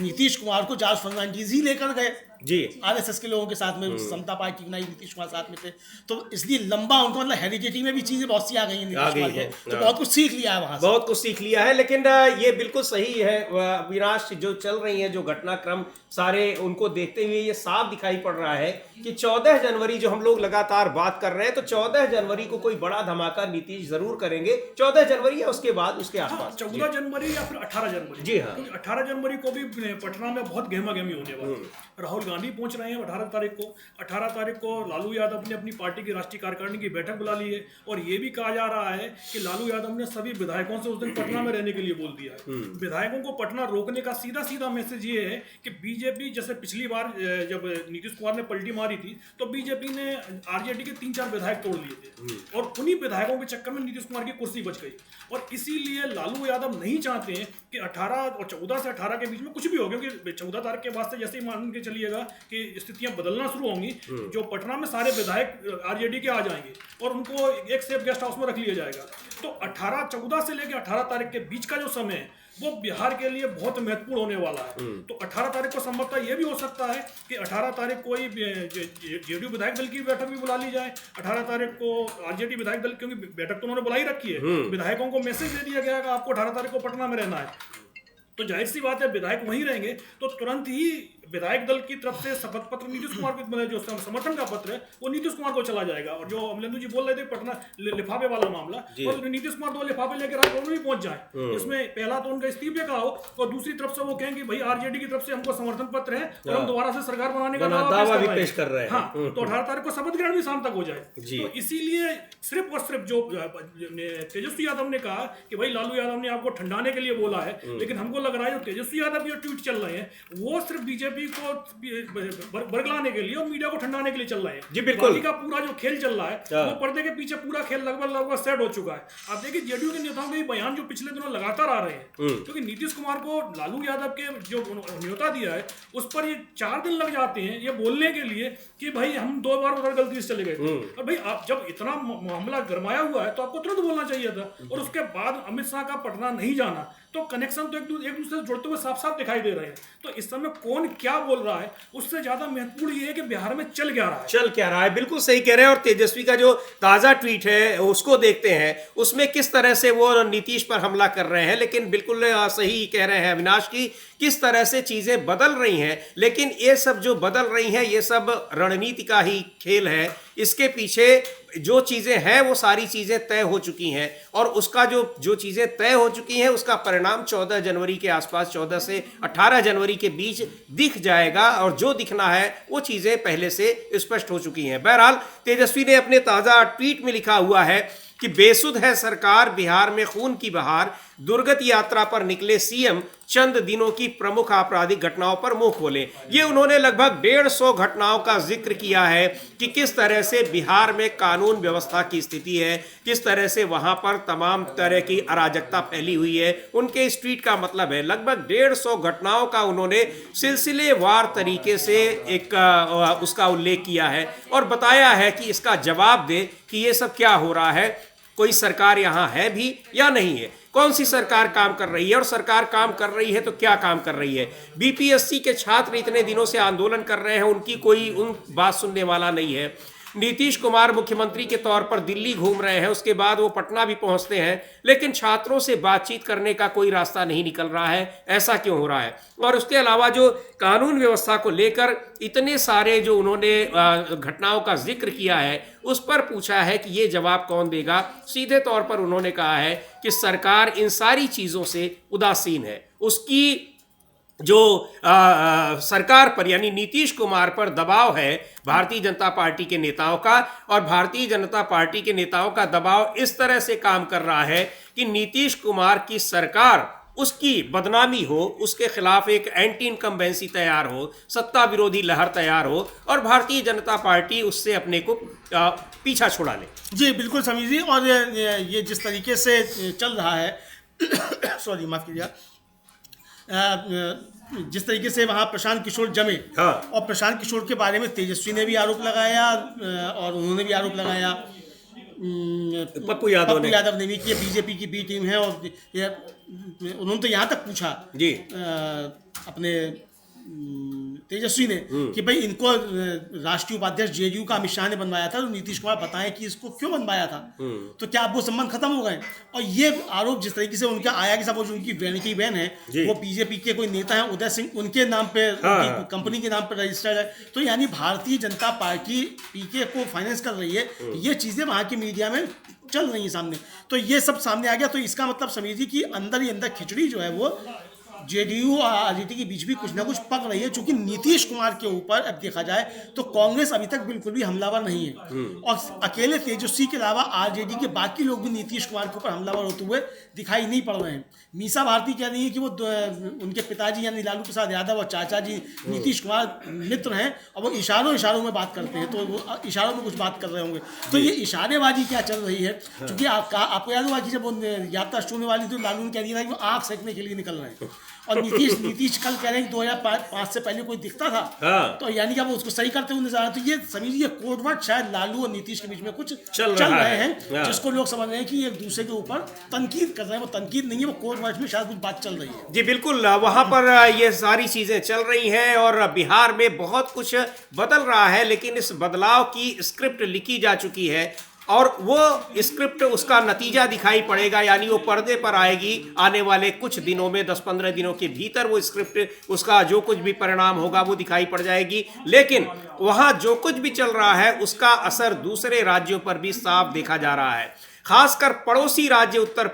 Speaker 2: नीतीश कुमार को जॉर्ज फर्नांडिस ही लेकर गए जी आरएसएस के लोगों के साथ में। समता पार्टी बनाई, नीतीश कुमार साथ में थे, तो इसलिए लंबा उनको मतलब हेरिडिटी में भी चीजें बहुत सी आ गई हैं नीतीश कुमार के, तो बहुत कुछ सीख लिया है वहां से, बहुत कुछ सीख लिया है। लेकिन ये बिल्कुल सही है विनाश, जो चल रही है जो घटनाक्रम सारे, उनको देखते हुए ये साफ दिखाई पड़ रहा है कि 14 जनवरी जो हम लोग लगातार बात कर रहे हैं, तो 14 जनवरी को कोई बड़ा धमाका नीतीश जरूर करेंगे। 14 जनवरी या उसके बाद उसके आसपास
Speaker 3: 14 जनवरी या फिर 18 जनवरी जी। हाँ, 18 जनवरी को भी पटना में बहुत गहमा गहमी होने वाली है। राहुल गांधी पहुंच रहे हैं 18 तारीख को। 18 तारीख को लालू यादव ने अपनी पार्टी की राष्ट्रीय कार्यकारिणी की बैठक बुला ली है, और ये भी कहा जा रहा है कि लालू यादव ने सभी विधायकों से उस दिन पटना में रहने के लिए बोल दिया है। विधायकों को पटना रोकने का सीधा मैसेज ये है कि बीजेपी, जैसे पिछली बार जब नीतीश कुमार ने पलटी मारी थी तो बीजेपी ने आरजेडी के 3-4 विधायक तोड़ लिए थे, और उन्हीं विधायकों के चक्कर में नीतीश कुमार की कुर्सी बच गई। और इसीलिए लालू यादव नहीं चाहते हैं कि 14 से 18 के बीच में कुछ भी हो, क्योंकि 14 तारीख के बाद से जैसे ही मान के चलिएगा कि स्थितियां बदलना शुरू होंगी, जो पटना में सारे विधायक आरजेडी के आ जाएंगे और उनको एक सेफ गेस्ट हाउस में रख लिया जाएगा। तो 14 से लेकर 18 तारीख के बीच का जो समय है वो बिहार के लिए बहुत महत्वपूर्ण होने वाला है। तो 18 तारीख को संभवतः ये भी हो सकता है कि 18 तारीख को जेडीयू विधायक दल की बैठक भी बुला ली जाए, 18 तारीख को आरजेडी विधायक दल, क्योंकि बैठक तो उन्होंने बुलाई रखी है, विधायकों को मैसेज दे दिया गया कि आपको 18 तारीख को पटना में रहना है। तो जाहिर सी बात है विधायक वहीं रहेंगे, तो तुरंत ही विधायक दल की तरफ से शपथ पत्र नीतीश कुमार को, जो समर्थन का पत्र है वो नीतीश कुमार को चला जाएगा। और जो अमलेंदु जी बोल रहे थे पटना लिफाफे वाला मामला, और नीतीश कुमार 2 लिफाफे लेकर राजभवन भी पहुंच जाए। इसमें पहला तो उनका इस्तीफे का हो, और दूसरी तरफ से वो कहें कि भाई आरजेडी की तरफ से हमको समर्थन पत्र है और हम दोबारा से सरकार बनाने का दावा भी पेश कर रहे हैं। हाँ, तो 18 तारीख को शपथ ग्रहण भी शाम तक हो जाए। तो इसीलिए सिर्फ और सिर्फ जो तेजस्वी यादव ने कहा कि भाई लालू यादव ने आपको ठंडाने के लिए बोला है, लेकिन हमको लग रहा है जो तेजस्वी यादव के ट्वीट चल रहे हैं वो सिर्फ बीजेपी को बरगलाने के लिए और मीडिया को ठंडाने के लिए चल रहे हैं। जी बिल्कुल। बाकी का पूरा जो खेल चल रहा है वो पर्दे के पीछे पूरा खेल लगभग सेट हो चुका है। आप देखिए जेडीयू के नेताओं के बयान जो पिछले दिनों लगातार आ रहे हैं, क्योंकि नीतीश कुमार को लालू यादव के जो न्योता दिया है उस पर ये 4 दिन लग जाते हैं ये बोलने के लिए कि भाई हम 2 बार उधर गलती से चले गए। और भाई आप जब इतना मामला गरमाया हुआ है तो आपको तुरंत बोलना चाहिए था। और उसके बाद अमित शाह का पटना नहीं जाना, तो कनेक्शन तो एक दूसरे से जुड़ते हुए साफ साफ दिखाई दे रहे हैं। तो इस समय कौन क्या बोल रहा है उससे ज्यादा महत्वपूर्ण ये है कि बिहार में चल क्या रहा है।
Speaker 1: बिल्कुल सही कह रहे हैं। और तेजस्वी का जो ताजा ट्वीट है उसको देखते हैं, उसमें किस तरह से वो नीतीश पर हमला कर रहे हैं। लेकिन बिल्कुल सही कह रहे हैं अविनाश की, किस तरह से चीजें बदल रही हैं। लेकिन ये सब जो बदल रही हैं ये सब रणनीति का ही खेल है। इसके पीछे जो चीजें हैं वो सारी चीजें तय हो चुकी हैं, और उसका जो चीजें तय हो चुकी हैं उसका परिणाम 14 जनवरी के आसपास, 14 से 18 जनवरी के बीच दिख जाएगा। और जो दिखना है वो चीजें पहले से स्पष्ट हो चुकी हैं। बहरहाल तेजस्वी ने अपने ताजा ट्वीट में लिखा हुआ है कि बेसुध है सरकार, बिहार में खून की बहार, दुर्गत यात्रा पर निकले सीएम, चंद दिनों की प्रमुख आपराधिक घटनाओं पर मुंह खोले। ये उन्होंने लगभग 150 घटनाओं का जिक्र किया है कि किस तरह से बिहार में कानून व्यवस्था की स्थिति है, किस तरह से वहां पर तमाम तरह की अराजकता फैली हुई है। उनके इस ट्वीट का मतलब है लगभग 150 घटनाओं का उन्होंने सिलसिलेवार तरीके से एक उसका उल्लेख किया है और बताया है कि इसका जवाब दे कि ये सब क्या हो रहा है, कोई सरकार यहाँ है भी या नहीं है, कौन सी सरकार काम कर रही है, और सरकार काम कर रही है तो क्या काम कर रही है। बीपीएससी के छात्र इतने दिनों से आंदोलन कर रहे हैं, उनकी कोई बात सुनने वाला नहीं है। नीतीश कुमार मुख्यमंत्री के तौर पर दिल्ली घूम रहे हैं, उसके बाद वो पटना भी पहुंचते हैं, लेकिन छात्रों से बातचीत करने का कोई रास्ता नहीं निकल रहा है। ऐसा क्यों हो रहा है? और उसके अलावा जो कानून व्यवस्था को लेकर इतने सारे जो उन्होंने घटनाओं का जिक्र किया है उस पर पूछा है कि ये जवाब कौन देगा। सीधे तौर पर उन्होंने कहा है कि सरकार इन सारी चीज़ों से उदासीन है। उसकी जो सरकार पर यानी नीतीश कुमार पर दबाव है भारतीय जनता पार्टी के नेताओं का, और भारतीय जनता पार्टी के नेताओं का दबाव इस तरह से काम कर रहा है कि नीतीश कुमार की सरकार, उसकी बदनामी हो, उसके खिलाफ एक एंटी इनकम्बेंसी तैयार हो, सत्ता विरोधी लहर तैयार हो, और भारतीय जनता पार्टी उससे अपने को पीछा छुड़ा ले।
Speaker 2: जी बिल्कुल समीर जी। और ये जिस तरीके से चल रहा है सॉरी माफ कीजिएगा, जिस तरीके से वहाँ प्रशांत किशोर जमे, हाँ, और प्रशांत किशोर के बारे में तेजस्वी ने भी आरोप लगाया और उन्होंने भी आरोप लगाया, पप्पू यादव ने भी कि बीजेपी की बी टीम है। और उन्होंने तो यहाँ तक पूछा जी अपने तेजस्वी ने कि भाई इनको राष्ट्रीय उपाध्यक्ष जेडीयू का अमित शाह ने बनवाया था, तो नीतीश कुमार बताएं कि इसको क्यों बनवाया था, तो क्या अब वो संबंध खत्म हो गए। और ये आरोप जिस तरीके से उनका आया कि सपोज उनकी वेनिटी वैन है वो बीजेपी के कोई नेता है उदय सिंह, उनके नाम पे कंपनी के नाम पे रजिस्टर्ड है, तो यानी भारतीय जनता पार्टी पीके को फाइनेंस कर रही है। ये चीजें वहां की मीडिया में चल रही है सामने, तो ये सब सामने आ गया। तो इसका मतलब समझिए कि ही अंदर खिचड़ी जो है वो जेडीयू और आरजेडी के बीच भी कुछ ना कुछ पक रही है। चूंकि नीतीश कुमार के ऊपर अब देखा जाए तो कांग्रेस अभी तक बिल्कुल भी हमलावर नहीं है, और अकेले तेजस्वी के अलावा आरजेडी के बाकी लोग भी नीतीश कुमार के ऊपर हमलावर होते हुए दिखाई नहीं पड़ रहे हैं। मीसा भारती कह रही है कि वो उनके पिताजी यानी लालू प्रसाद यादव और चाचा जी नीतीश कुमार मित्र हैं और वो इशारों में बात करते हैं, तो वो इशारों में कुछ बात कर रहे होंगे। तो ये इशारेबाजी क्या चल रही है, क्योंकि आपको याद होगा कि जब वो यात्रा शुरू होने वाली तो लालू ने कह दिया था कि वो आँख सेकने के लिए निकल रहे हैं, और नीतीश कल कह रहे हैं कि 2005 से पहले कोई दिखता था।
Speaker 1: हाँ।
Speaker 2: तो यानी कि अब उसको सही करते हुए नजर आ रहा है। तो ये समझिए कोडवर्ड शायद लालू और नीतीश के बीच में कुछ चल रहे हैं, जिसको लोग समझ रहे हैं कि एक दूसरे के ऊपर तनकीद कर रहे हैं। वो तनकीद नहीं है, वो कोडवर्ड में शायद कुछ बात चल रही है।
Speaker 1: जी बिल्कुल, वहां पर ये सारी चीजें चल रही हैं और बिहार में बहुत कुछ बदल रहा है, लेकिन इस बदलाव की स्क्रिप्ट लिखी जा चुकी है और वो स्क्रिप्ट उसका नतीजा दिखाई पड़ेगा, यानी वो पर्दे पर आएगी आने वाले कुछ दिनों में, 10-15 दिनों के भीतर वो स्क्रिप्ट, उसका जो कुछ भी परिणाम होगा वो दिखाई पड़ जाएगी। लेकिन वहां जो कुछ भी चल रहा है उसका असर दूसरे राज्यों पर भी साफ देखा जा रहा है, खासकर पड़ोसी राज्य उत्तर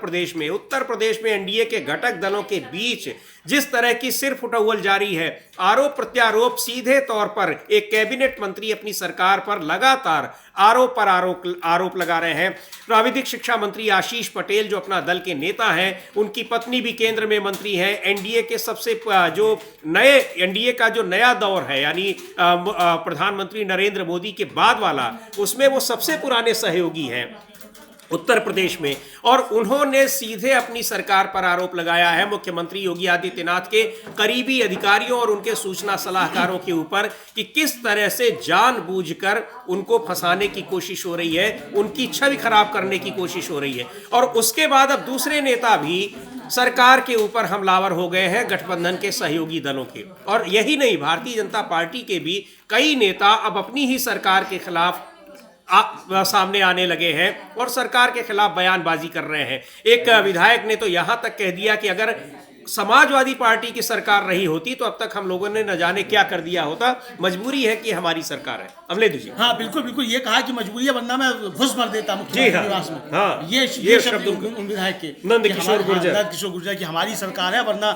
Speaker 1: प्रदेश में एनडीए के घटक दलों के बीच जिस तरह की सिर्फ उठौल जारी है, आरोप प्रत्यारोप, सीधे तौर पर एक कैबिनेट मंत्री अपनी सरकार पर लगातार आरोप लगा रहे हैं। प्राविधिक शिक्षा मंत्री आशीष पटेल जो अपना दल के नेता हैं, उनकी पत्नी भी केंद्र में मंत्री हैं। एनडीए का जो नया दौर है, यानी प्रधानमंत्री नरेंद्र मोदी के बाद वाला, उसमें वो सबसे पुराने सहयोगी हैं उत्तर प्रदेश में, और उन्होंने सीधे अपनी सरकार पर आरोप लगाया है मुख्यमंत्री योगी आदित्यनाथ के करीबी अधिकारियों और उनके सूचना सलाहकारों के ऊपर कि किस तरह से जानबूझकर उनको फंसाने की कोशिश हो रही है, उनकी छवि खराब करने की कोशिश हो रही है। और उसके बाद अब दूसरे नेता भी सरकार के ऊपर हमलावर हो गए हैं, गठबंधन के सहयोगी दलों के। और यही नहीं, भारतीय जनता पार्टी के भी कई नेता अब अपनी ही सरकार के खिलाफ सामने आने लगे हैं और सरकार के खिलाफ बयानबाजी कर रहे हैं। एक विधायक ने तो यहां तक कह दिया कि अगर समाजवादी पार्टी की सरकार रही होती तो अब तक हम लोगों ने न जाने क्या कर दिया होता, मजबूरी है कि हमारी सरकार है। अमलेदु जी।
Speaker 2: हाँ बिल्कुल बिल्कुल, ये कहा कि मजबूरी है वरना मैं घुस भर देता मुख्यमंत्री निवास में।
Speaker 1: हाँ,
Speaker 2: ये शब्द उन विधायक के
Speaker 1: नंदकिशोर
Speaker 2: गुर्जर की हमारी सरकार है, वरना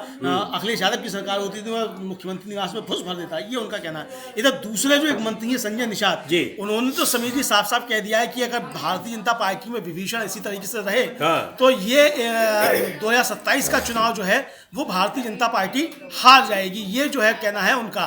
Speaker 2: अखिलेश यादव की सरकार होती तो मैं मुख्यमंत्री निवास में घुस भर देता, ये उनका कहना है। इधर दूसरे जो एक मंत्री है संजय निषाद, उन्होंने तो समिति साफ साफ कह दिया है कि अगर भारतीय जनता पार्टी में विभीषण इसी तरीके से रहे तो ये 2027 का चुनाव जो है वो भारतीय जनता पार्टी हार जाएगी। ये जो है कहना है उनका,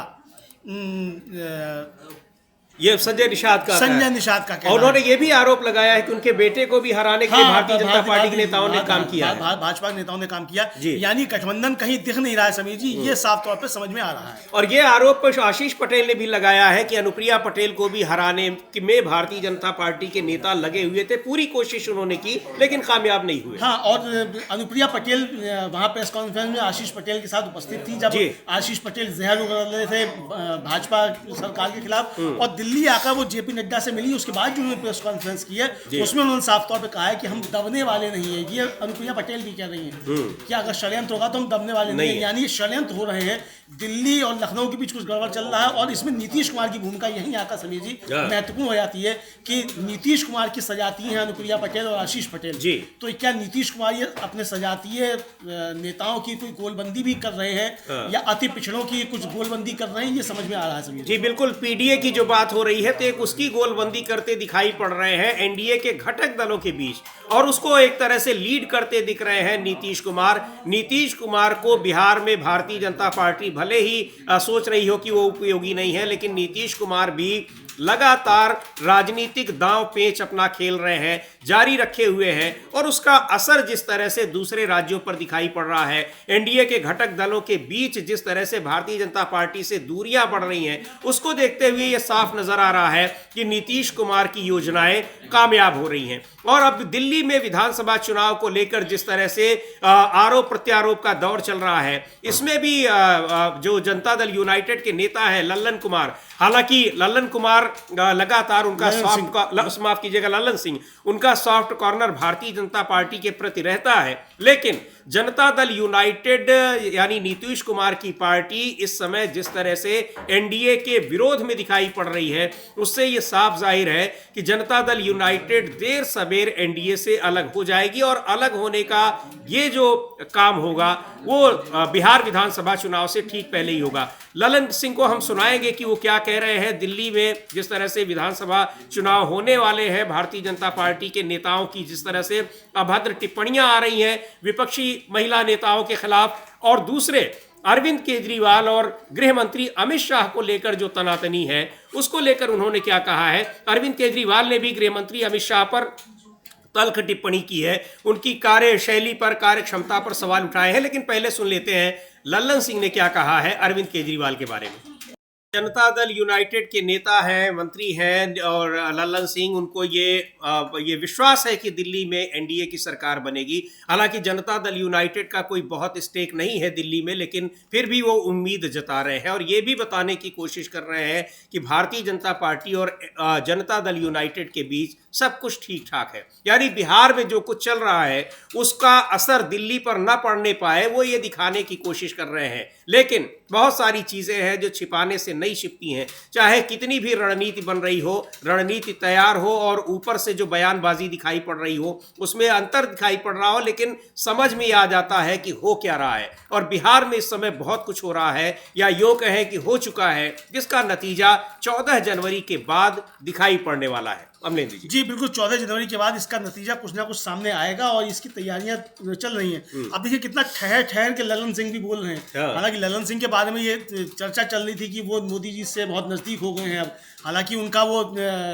Speaker 1: ये संजय निषाद का
Speaker 2: कहना।
Speaker 1: उन्होंने ये भी आरोप लगाया है कि उनके बेटे को भी हराने के लिए भारतीय जनता पार्टी के नेताओं ने काम किया है,
Speaker 2: भाजपा के नेताओं ने काम किया, यानी गठबंधन कहीं दिख नहीं रहा है समीर जी, ये साफ तौर पे समझ में आ रहा है।
Speaker 1: और ये आरोप आशीष पटेल ने भी लगाया है कि अनुप्रिया पटेल को भी हराने में भारतीय जनता पार्टी के नेता लगे हुए थे, पूरी कोशिश उन्होंने की लेकिन कामयाब नहीं हुए।
Speaker 2: हाँ, और अनुप्रिया पटेल वहां प्रेस कॉन्फ्रेंस में आशीष पटेल के साथ उपस्थित थी जब आशीष पटेल जहर उगल रहे थे भाजपा सरकार के खिलाफ, और दिल्ली आकर वो जेपी नड्डा से मिली। उसके बाद जो उन्होंने प्रेस कॉन्फ्रेंस की है उसमें उन्होंने साफ तौर पे कहा है कि हम दबने वाले नहीं है। ये अनुप्रिया पटेल भी कह रही हैं कि अगर षड्यंत्र होगा तो हम दबने वाले नहीं है, यानी षड्यंत्र हो रहे हैं। दिल्ली और लखनऊ के बीच कुछ गड़बड़ चल रहा है और इसमें नीतीश कुमार की भूमिका यहीं आकर समीर जी महत्वपूर्ण हो जाती है कि नीतीश कुमार की सजाती हैं अनुप्रिया पटेल और आशीष पटेल जी। तो क्या नीतीश कुमार ये अपने सजातीय नेताओं की कोई गोलबंदी भी कर रहे हैं या अति पिछड़ों की कुछ गोलबंदी कर रहे हैं, ये समझ में आ रहा है समीर जी।
Speaker 1: बिल्कुल, पीडीए की जो बात हो रही है तो एक उसकी गोलबंदी करते दिखाई पड़ रहे हैं एनडीए के घटक दलों के बीच, और उसको एक तरह से लीड करते दिख रहे हैं नीतीश कुमार को बिहार में भारतीय जनता पार्टी भले ही सोच रही हो कि वो उपयोगी नहीं है, लेकिन नीतीश कुमार भी लगातार राजनीतिक दांव पेच अपना खेल रहे हैं, जारी रखे हुए हैं, और उसका असर जिस तरह से दूसरे राज्यों पर दिखाई पड़ रहा है, एनडीए के घटक दलों के बीच जिस तरह से भारतीय जनता पार्टी से दूरियां बढ़ रही हैं, उसको देखते हुए यह साफ नजर आ रहा है कि नीतीश कुमार की योजनाएं कामयाब हो रही हैं। और अब दिल्ली में विधानसभा चुनाव को लेकर जिस तरह से आरोप प्रत्यारोप का दौर चल रहा है, इसमें भी जो जनता दल यूनाइटेड के नेता है लल्लन कुमार, हालांकि लल्लन कुमार लगातार उनका लल्लन सिंह उनका soft corner Bharatiya Janata party के प्रति रहता है, लेकिन जनता दल यूनाइटेड यानी नीतीश कुमार की पार्टी इस समय जिस तरह से एनडीए के विरोध में दिखाई पड़ रही है, उससे यह साफ जाहिर है कि जनता दल यूनाइटेड देर सबेर एनडीए से अलग हो जाएगी, और अलग होने का ये जो काम होगा वो बिहार विधानसभा चुनाव से ठीक पहले ही होगा। ललन सिंह को हम सुनाएंगे कि वो क्या कह रहे हैं। दिल्ली में जिस तरह से विधानसभा चुनाव होने वाले हैं, भारतीय जनता पार्टी के नेताओं की जिस तरह से अभद्र टिप्पणियां आ रही हैं विपक्षी महिला नेताओं के खिलाफ, और दूसरे अरविंद केजरीवाल और गृह मंत्री अमित शाह को लेकर जो तनातनी है उसको लेकर उन्होंने क्या कहा है। अरविंद केजरीवाल ने भी गृह मंत्री अमित शाह पर तल्ख टिप्पणी की है, उनकी कार्यशैली पर, कार्य क्षमता पर सवाल उठाए हैं। लेकिन पहले सुन लेते हैं लल्लन सिंह ने क्या कहा है अरविंद केजरीवाल के बारे में। जनता दल यूनाइटेड के नेता हैं, मंत्री हैं, और लल्लन सिंह, उनको ये विश्वास है कि दिल्ली में एनडीए की सरकार बनेगी। हालांकि जनता दल यूनाइटेड का कोई बहुत स्टेक नहीं है दिल्ली में, लेकिन फिर भी वो उम्मीद जता रहे हैं और ये भी बताने की कोशिश कर रहे हैं कि भारतीय जनता पार्टी और जनता दल यूनाइटेड के बीच सब कुछ ठीक ठाक है। यानी बिहार में जो कुछ चल रहा है उसका असर दिल्ली पर न पड़ने पाए, वो ये दिखाने की कोशिश कर रहे हैं। लेकिन बहुत सारी चीजें हैं जो छिपाने से नहीं छिपती हैं। चाहे कितनी भी रणनीति बन रही हो, रणनीति तैयार हो और ऊपर से जो बयानबाजी दिखाई पड़ रही हो उसमें अंतर दिखाई पड़ रहा हो, लेकिन समझ में आ जाता है कि हो क्या रहा है। और बिहार में इस समय बहुत कुछ हो रहा है, या यूं कहें कि हो चुका है, जिसका नतीजा 14 जनवरी के बाद दिखाई पड़ने वाला है। अमलेंद्र जी।
Speaker 2: जी बिल्कुल, 14 जनवरी के बाद इसका नतीजा कुछ ना कुछ सामने आएगा और इसकी तैयारियां चल रही हैं। अब देखिए कितना ठहर ठहर के लल्लन सिंह भी बोल रहे हैं। हालांकि लल्लन सिंह के बारे में ये चर्चा चल रही थी कि वो मोदी जी से बहुत नज़दीक हो गए हैं अब। हालांकि उनका वो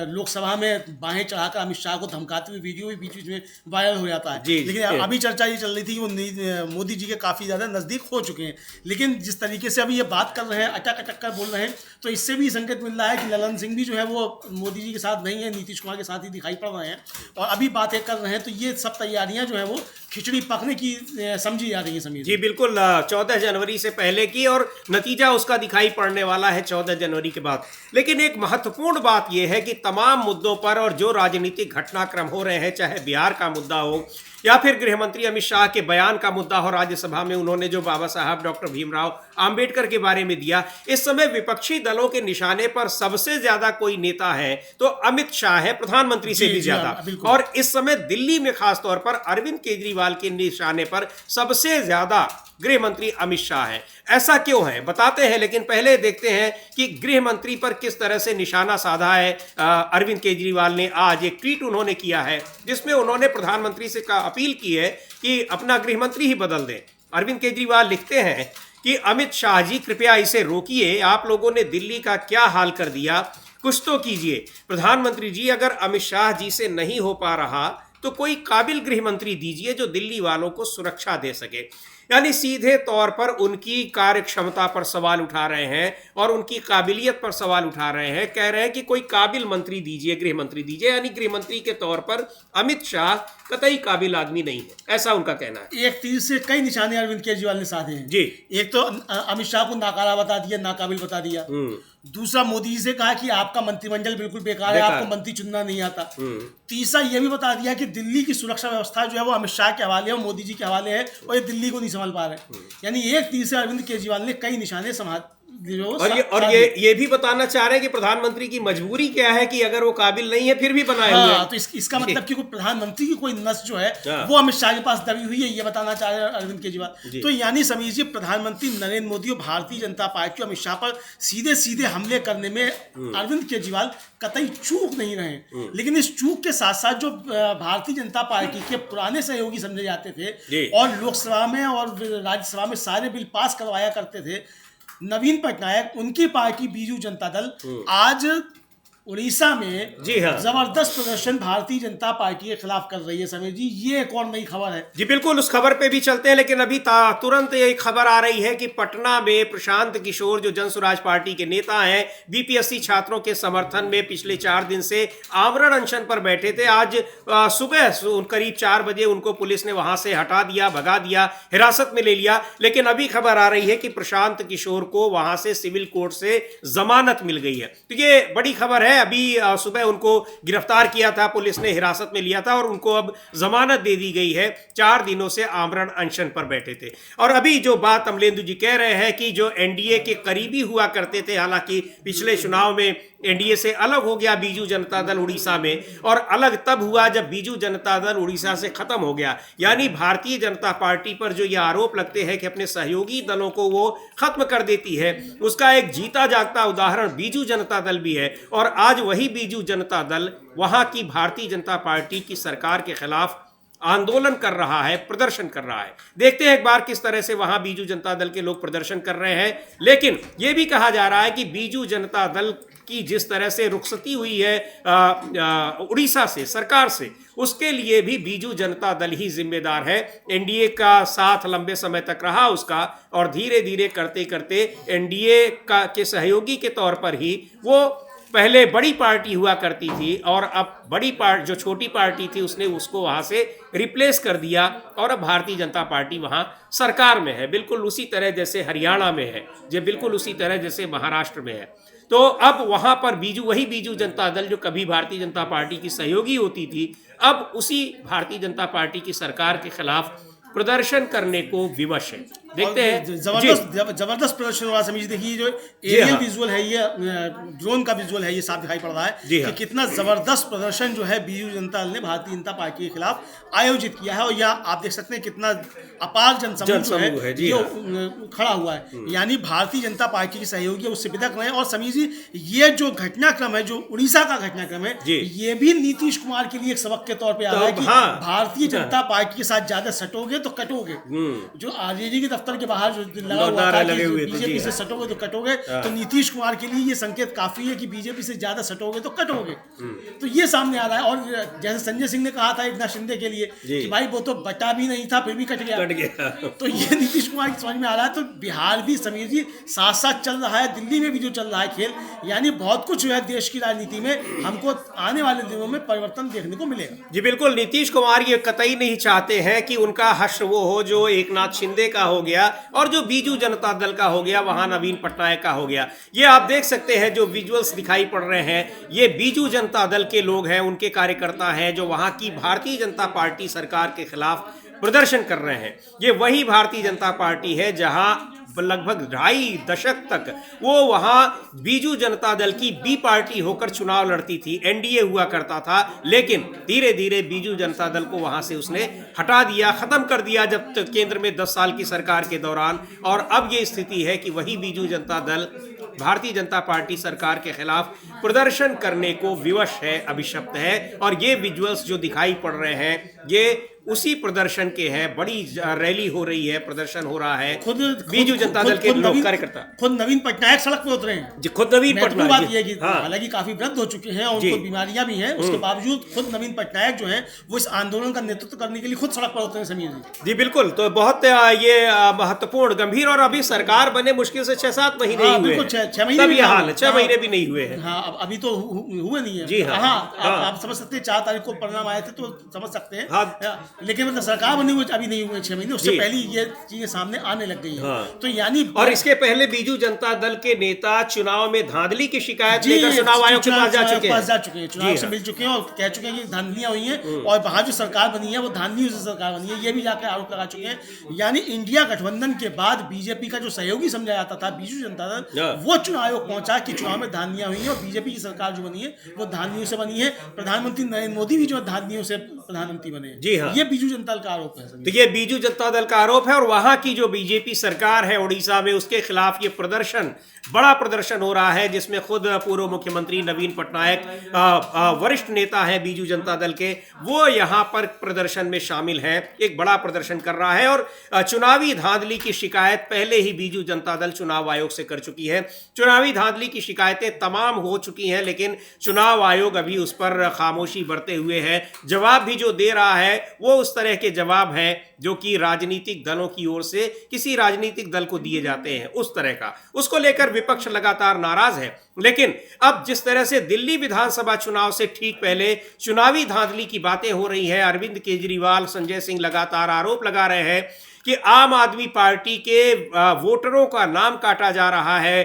Speaker 2: लोकसभा में बाहें चढ़ाकर अमित शाह को धमकाते हुए वीडियो भी बीच बीच में वायरल हो जाता है। लेकिन अभी चर्चा ये चल रही थी कि वो मोदी जी के काफ़ी ज़्यादा नज़दीक हो चुके हैं। लेकिन जिस तरीके से अभी ये बात कर रहे हैं, अटक अटक कर बोल रहे हैं, तो इससे भी संकेत मिल रहा है कि लल्लन सिंह भी जो है वो मोदी जी के साथ नहीं है, नीतीश कुमार के साथ ही दिखाई पड़ रहे हैं और अभी बातें कर रहे हैं। तो ये सब तैयारियां जो है वो खिचड़ी पकने की समझी जा रही है समीर
Speaker 1: जी। बिल्कुल, 14 जनवरी से पहले की, और नतीजा उसका दिखाई पड़ने वाला है 14 जनवरी के बाद। लेकिन एक महत्वपूर्ण बात यह है कि तमाम मुद्दों पर और जो राजनीतिक घटनाक्रम हो रहे हैं, चाहे बिहार का मुद्दा हो या फिर गृहमंत्री अमित शाह के बयान का मुद्दा हो राज्यसभा में, उन्होंने जो बाबा साहब डॉक्टर भीमराव आंबेडकर के बारे में दिया, इस समय विपक्षी दलों के निशाने पर सबसे ज्यादा कोई नेता है तो अमित शाह है, प्रधानमंत्री से भी ज्यादा। और इस समय दिल्ली में खासतौर पर अरविंद केजरीवाल के निशाने पर सबसे ज्यादा गृह मंत्री अमित शाह है। ऐसा क्यों है बताते हैं, लेकिन पहले देखते हैं कि गृह मंत्री पर किस तरह से निशाना साधा है अरविंद केजरीवाल ने। आज एक ट्वीट उन्होंने किया है जिसमें उन्होंने प्रधानमंत्री से अपील की है कि अपना गृह मंत्री ही बदल दें। अरविंद केजरीवाल लिखते हैं कि अमित शाह जी कृपया इसे रोकिए, आप लोगों ने दिल्ली का क्या हाल कर दिया, कुछ तो कीजिए। प्रधानमंत्री जी, अगर अमित शाह जी से नहीं हो पा रहा तो कोई काबिल गृह मंत्री दीजिए जो दिल्ली वालों को सुरक्षा दे सके। यानी सीधे तौर पर उनकी कार्य क्षमता पर सवाल उठा रहे हैं और उनकी काबिलियत पर सवाल उठा रहे हैं। कह रहे हैं कि कोई काबिल मंत्री दीजिए, गृह मंत्री दीजिए। यानी गृह मंत्री के तौर पर अमित शाह कतई काबिल आदमी नहीं है, ऐसा उनका कहना है।
Speaker 2: एक तीर से कई निशाने अरविंद केजरीवाल ने साधे हैं
Speaker 1: जी।
Speaker 2: एक तो अमित शाह को नाकारा बता दिया, नाकाबिल बता दिया। दूसरा, मोदी जी से कहा कि आपका मंत्रिमंडल बिल्कुल बेकार है, आपको मंत्री चुनना नहीं आता। तीसरा, ये भी बता दिया कि दिल्ली की सुरक्षा व्यवस्था जो है वो अमित शाह के हवाले है, मोदी जी के हवाले है और ये दिल्ली को नहीं संभाल पा रहे। यानी एक तीर से अरविंद केजरीवाल ने कई निशाने संभाल
Speaker 1: और ये भी बताना चाह रहे हैं कि प्रधानमंत्री की मजबूरी क्या है कि अगर वो काबिल नहीं है फिर भी बनाए हुए हैं।
Speaker 2: तो इसका मतलब कि प्रधानमंत्री की कोई नस जो है वो अमित शाह के पास दबी हुई है, ये बताना चाह रहे हैं अरविंद केजरीवाल। तो यानी समझिए प्रधानमंत्री नरेंद्र मोदी और भारतीय जनता पार्टी अमित शाह पर सीधे सीधे हमले करने में अरविंद केजरीवाल कतई चूक नहीं रहे। लेकिन इस चूक के साथ साथ जो भारतीय जनता पार्टी के पुराने सहयोगी समझे जाते थे और लोकसभा में और राज्यसभा में सारे बिल पास करवाया करते थे, नवीन पटनायक, उनकी पार्टी बीजू जनता दल आज उड़ीसा में
Speaker 1: जी हाँ
Speaker 2: जबरदस्त प्रदर्शन भारतीय जनता पार्टी के खिलाफ कर रही है। समीर जी, ये एक और नई खबर है।
Speaker 1: जी बिल्कुल, उस खबर पे भी चलते हैं, लेकिन अभी तुरंत एक खबर आ रही है कि पटना में प्रशांत किशोर जो जन स्वराज पार्टी के नेता हैं, बीपीएससी छात्रों के समर्थन में पिछले 4 दिन से आमरण अनशन पर बैठे थे। आज सुबह करीब 4 बजे उनको पुलिस ने वहां से हटा दिया, भगा दिया, हिरासत में ले लिया। लेकिन अभी खबर आ रही है कि प्रशांत किशोर को वहां से सिविल कोर्ट से जमानत मिल गई है। तो ये बड़ी खबर है। अभी सुबह उनको गिरफ्तार किया था, पुलिस ने हिरासत में लिया था और उनको अब जमानत दे दी गई है। 4 दिनों से आमरण अनशन पर बैठे थे। और अभी जो बात अमलेंदु जी कह रहे हैं कि जो एनडीए के करीबी हुआ करते थे, हालांकि पिछले चुनाव में एनडीए से अलग हो गया बीजू जनता दल उड़ीसा में, और अलग तब हुआ जब बीजू जनता दल उड़ीसा से खत्म हो गया। यानी भारतीय जनता पार्टी पर जो ये आरोप लगते हैं कि अपने सहयोगी दलों को वो खत्म कर देती है, उसका एक जीता जागता उदाहरण बीजू जनता दल भी है। और आज वही बीजू जनता दल वहां की भारतीय जनता पार्टी की सरकार के खिलाफ आंदोलन कर रहा है, प्रदर्शन कर रहा है। देखते हैं एक बार किस तरह से वहां बीजू जनता दल के लोग प्रदर्शन कर रहे हैं। लेकिन यह भी कहा जा रहा है कि बीजू जनता दल की जिस तरह से रुखसती हुई है उड़ीसा से सरकार से, उसके लिए भी बीजू जनता दल ही जिम्मेदार है। एनडीए का साथ लंबे समय तक रहा उसका, और धीरे धीरे करते करते एनडीए के सहयोगी के तौर पर ही वो पहले बड़ी पार्टी हुआ करती थी, और अब बड़ी पार्टी जो छोटी पार्टी थी उसने उसको वहां से रिप्लेस कर दिया, और अब भारतीय जनता पार्टी वहां सरकार में है, बिल्कुल उसी तरह जैसे हरियाणा में है, जो बिल्कुल उसी तरह जैसे महाराष्ट्र में है। तो अब वहां पर वही बीजू जनता दल जो कभी भारतीय जनता पार्टी की सहयोगी होती थी, अब उसी भारतीय जनता पार्टी की सरकार के खिलाफ प्रदर्शन करने को विवश है। देखते हैं,
Speaker 2: जबरदस्त प्रदर्शन हो रहा है। समझिए, देखिए जो एरियल विजुअल है, ये ड्रोन का विजुअल है, ये साफ दिखाई पड़ रहा है कि कितना जबरदस्त प्रदर्शन जो है बीजू जनता दल ने भारतीय जनता पार्टी के खिलाफ आयोजित किया है। और यह आप देख सकते हैं कितना अपार जनसमूह है जो खड़ा हुआ है, यानी भारतीय जनता पार्टी की सहयोगी उससे विदक रहे हैं। और समझिए, ये जो घटनाक्रम है, जो उड़ीसा का घटनाक्रम है, ये भी नीतीश कुमार के लिए एक सबक के तौर पर आ रहा है कि भारतीय जनता पार्टी के साथ ज्यादा सटोगे तो कटोगे। जो आरजेडी के दफ्तर के बाहर जो लगा हुआ था कि बीजेपी से सटोगे तो कटोगे, तो नीतीश कुमार के लिए ये संकेत काफी है कि बीजेपी से ज्यादा सटोगे तो कटोगे। तो ये सामने आ रहा है। और जैसे संजय सिंह ने कहा था एकनाथ शिंदे के लिए कि भाई वो तो बटा भी नहीं था फिर भी कट गया। तो ये नीतीश कुमार की समझ में आ रहा है। तो बिहार भी समीर जी साथ साथ चल रहा है, दिल्ली में भी जो चल रहा है खेल, यानी बहुत कुछ जो है देश की राजनीति में हमको आने वाले दिनों में परिवर्तन देखने को मिलेगा।
Speaker 1: जी बिल्कुल, नीतीश कुमार ये कतई नहीं चाहते हैं कि उनका हश्र वो हो जो एकनाथ शिंदे का हो गया और जो बीजू जनता दल का हो गया, वहां नवीन पटनायक का हो गया। ये आप देख सकते हैं जो विजुअल्स दिखाई पड़ रहे हैं, ये बीजू जनता दल के लोग हैं, उनके कार्यकर्ता हैं जो वहां की भारतीय जनता पार्टी सरकार के खिलाफ प्रदर्शन कर रहे हैं। ये वही भारतीय जनता पार्टी है जहां लगभग 2.5 दशक तक वो वहां बीजू जनता दल की बी पार्टी होकर चुनाव लड़ती थी, एनडीए हुआ करता था, लेकिन धीरे धीरे बीजू जनता दल को वहां से उसने हटा दिया, खत्म कर दिया जब तक केंद्र में 10 साल की सरकार के दौरान। और अब ये स्थिति है कि वही बीजू जनता दल भारतीय जनता पार्टी सरकार के खिलाफ प्रदर्शन करने को विवश है, अभिशप्त है। और ये विजुअल्स जो दिखाई पड़ रहे हैं ये उसी प्रदर्शन के हैं। बड़ी रैली हो रही है, प्रदर्शन हो रहा है, बीजू जनता दल के लोग कार्यकर्ता,
Speaker 2: खुद नवीन पटनायक सड़क पे उतरे हैं
Speaker 1: जी। खुद नवीन पटनायक
Speaker 2: बात यह कि हालांकि काफी वृद्ध हो चुके हैं और उनको बीमारियां भी हैं, उसके बावजूद खुद नवीन पटनायक जो है वो इस आंदोलन का नेतृत्व करने के लिए खुद सड़क पर उतरे हैं। समीर जी
Speaker 1: बिल्कुल, तो बहुत ये महत्वपूर्ण गंभीर, और अभी सरकार बने मुश्किल से 6-7 महीने ही हुए,
Speaker 2: 6 महीने
Speaker 1: हाल है, 6 महीने भी नहीं हुए हैं।
Speaker 2: हाँ, अभी तो हुए नहीं है
Speaker 1: जी। हाँ,
Speaker 2: आप समझ सकते हैं 4 तारीख को परिणाम आए थे तो समझ सकते हैं, लेकिन मतलब सरकार बनी हुई अभी नहीं हुए 6 महीने, उससे पहले ये चीजें सामने आने लग गई है। तो यानी
Speaker 1: और इसके पहले बीजू जनता दल के नेता चुनाव में धांधली की शिकायत लेकर चुनाव आयोग के पास जा चुके हैं,
Speaker 2: चुनाव से मिल चुके हैं और कह चुके हैं कि धांधलियां हुई हैं और वहां जो सरकार बनी है वो धांधलियों से सरकार बनी है, ये भी जाकर आरोप लगा चुके हैं। यानी इंडिया गठबंधन के बाद बीजेपी का जो सहयोगी समझा जाता था बीजू जनता दल, वो चुनाव आयोग पहुंचा कि चुनाव में धांधलियां हुई हैं और बीजेपी की सरकार जो बनी है वो धांधलियों से बनी है। प्रधानमंत्री नरेंद्र मोदी भी जो धांधलियों से प्रधानमंत्री बने हैं।
Speaker 1: जी हाँ,
Speaker 2: ये बीजू जनता दल का आरोप है।
Speaker 1: तो ये बीजू जनता दल का आरोप है। और वहां की जो बीजेपी सरकार है उड़ीसा में, उसके खिलाफ ये प्रदर्शन, बड़ा प्रदर्शन हो रहा है, जिसमें खुद पूर्व मुख्यमंत्री नवीन पटनायक, वरिष्ठ नेता है बीजू जनता दल के, वो यहां पर प्रदर्शन में शामिल है, एक बड़ा प्रदर्शन कर रहा है। और चुनावी धांधली की शिकायत पहले ही बीजू जनता दल चुनाव आयोग से कर चुकी है। चुनावी धांधली की शिकायतें तमाम हो चुकी हैं, लेकिन चुनाव आयोग अभी उस पर खामोशी बरते हुए है। जवाब भी जो दे रहा है वो उस तरह के जवाब है जो कि राजनीतिक दलों की ओर से किसी राजनीतिक दल को दिए जाते हैं, उस तरह का। उसको लेकर विपक्ष लगातार नाराज है। लेकिन अब जिस तरह से दिल्ली विधानसभा चुनाव से ठीक पहले चुनावी धांधली की बातें हो रही है, अरविंद केजरीवाल, संजय सिंह लगातार आरोप लगा रहे हैं कि आम आदमी पार्टी के वोटरों का नाम काटा जा रहा है,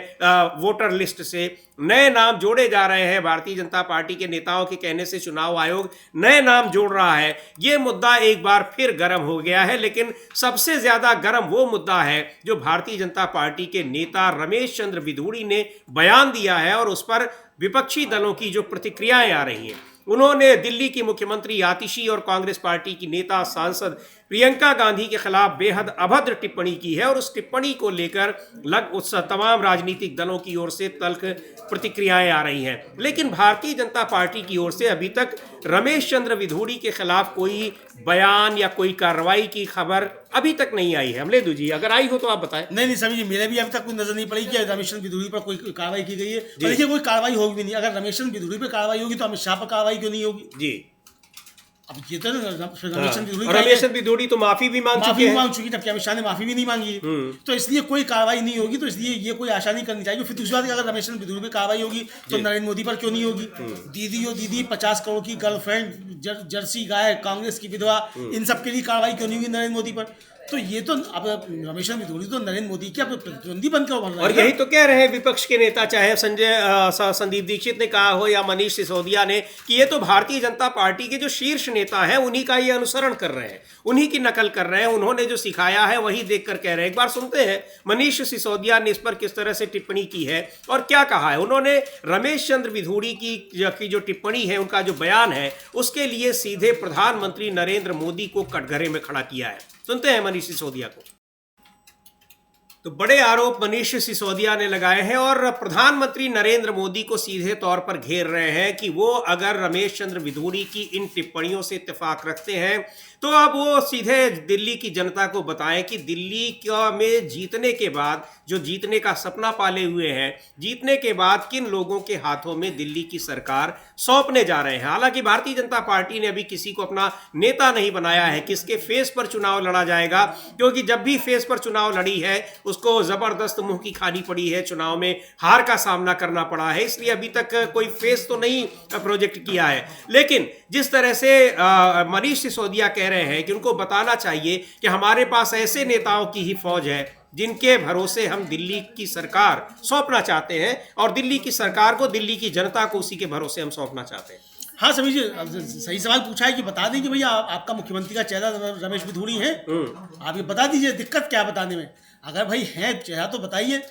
Speaker 1: वोटर लिस्ट से नए नाम जोड़े जा रहे हैं। भारतीय जनता पार्टी के नेताओं के कहने से चुनाव आयोग नए नाम जोड़ रहा है। ये मुद्दा एक बार फिर गर्म हो गया है, लेकिन सबसे ज्यादा गर्म वो मुद्दा है जो भारतीय जनता पार्टी के नेता रमेश चंद्र बिधूड़ी ने बयान दिया है और उस पर विपक्षी दलों की जो प्रतिक्रियाएं आ रही हैं। उन्होंने दिल्ली की मुख्यमंत्री आतिशी और कांग्रेस पार्टी की नेता सांसद प्रियंका गांधी के खिलाफ बेहद अभद्र टिप्पणी की है और उस टिप्पणी को लेकर उस तमाम राजनीतिक दलों की ओर से तल्ख प्रतिक्रियाएं आ रही हैं। लेकिन भारतीय जनता पार्टी की ओर से अभी तक रमेश चंद्र बिधूड़ी के खिलाफ कोई बयान या कोई कार्रवाई की खबर अभी तक नहीं आई है। अमलेदु जी, अगर आई हो तो आप बताएं।
Speaker 2: नहीं समीर जी, मेरे भी अभी तक कोई नजर नहीं पड़ी कि रमेश चंद्र बिधूड़ी पर कोई कार्रवाई की गई है। पर देखिए, कोई कार्रवाई होगी भी नहीं। अगर रमेश चंद्र बिधूड़ी पर कार्रवाई होगी तो अमित शाह पर कार्रवाई क्यों नहीं होगी
Speaker 1: जी?
Speaker 2: अब ये तो रमेश
Speaker 1: चंद्र बिधूड़ी तो माफी भी मांग
Speaker 2: चुकी, जबकि अमित शाह ने माफी भी नहीं मांगी। तो इसलिए कोई कार्रवाई नहीं होगी, तो इसलिए ये कोई आशा नहीं करनी चाहिए। फिर दूसरी बात, अगर रमेश चंद्र बिधूड़ी पर कार्रवाई होगी तो नरेंद्र मोदी पर क्यों नहीं होगी? दीदी 50 करोड़ की गर्लफ्रेंड, जर्सी गाय, कांग्रेस की विधवा, इन सब के लिए कार्रवाई क्यों नहीं हुई नरेंद्र मोदी पर? तो ये तो अब रमेश चंद्र बिधूड़ी तो नरेंद्र मोदी के अब प्रतिद्वंदी बनकर उभर रहे हैं।
Speaker 1: और यही तो कह रहे हैं विपक्ष के नेता, चाहे संदीप दीक्षित ने कहा हो या मनीष सिसोदिया ने, कि ये तो भारतीय जनता पार्टी के जो शीर्ष नेता हैं उन्हीं का ये अनुसरण कर रहे हैं, उन्हीं की नकल कर रहे हैं, उन्होंने जो सिखाया है वही देखकर कह रहे हैं। एक बार सुनते हैं मनीष सिसोदिया ने इस पर किस तरह से टिप्पणी की है और क्या कहा है उन्होंने। रमेश चंद्र बिधूड़ी की जो टिप्पणी है, उनका जो बयान है, उसके लिए सीधे प्रधानमंत्री नरेंद्र मोदी को कटघरे में खड़ा किया है। सुनते हैं मनीष सिसोदिया को। तो बड़े आरोप मनीष सिसोदिया ने लगाए हैं और प्रधानमंत्री नरेंद्र मोदी को सीधे तौर पर घेर रहे हैं कि वो अगर रमेश चंद्र बिधूड़ी की इन टिप्पणियों से इत्तेफाक रखते हैं तो अब वो सीधे दिल्ली की जनता को बताएं कि दिल्ली में जीतने के बाद, जो जीतने का सपना पाले हुए हैं, जीतने के बाद किन लोगों के हाथों में दिल्ली की सरकार सौंपने जा रहे हैं। हालांकि भारतीय जनता पार्टी ने अभी किसी को अपना नेता नहीं बनाया है, किसके फेस पर चुनाव लड़ा जाएगा, क्योंकि जब भी फेस पर चुनाव लड़ी है उसको जबरदस्त मुंह की खानी पड़ी है, चुनाव में हार का सामना करना पड़ा है, इसलिए अभी तक कोई फेस तो नहीं प्रोजेक्ट किया है। लेकिन जिस तरह से मनीष सिसोदिया कह रहे हैं कि उनको बताना चाहिए कि हमारे पास ऐसे नेताओं की ही फौज है जिनके भरोसे हम दिल्ली की सरकार सौंपना चाहते हैं और दिल्ली की सरकार को, दिल्ली की जनता को उसी के भरोसे हम सौंपना चाहते हैं।
Speaker 2: हाँ समीर जी, सही सवाल पूछा है कि बता दें कि भैया आपका मुख्यमंत्री का चेहरा रमेश बिधूड़ी है, आप ये बता दीजिए, दिक्कत क्या बताने में? अगर भाई है चेहरा तो बताइए।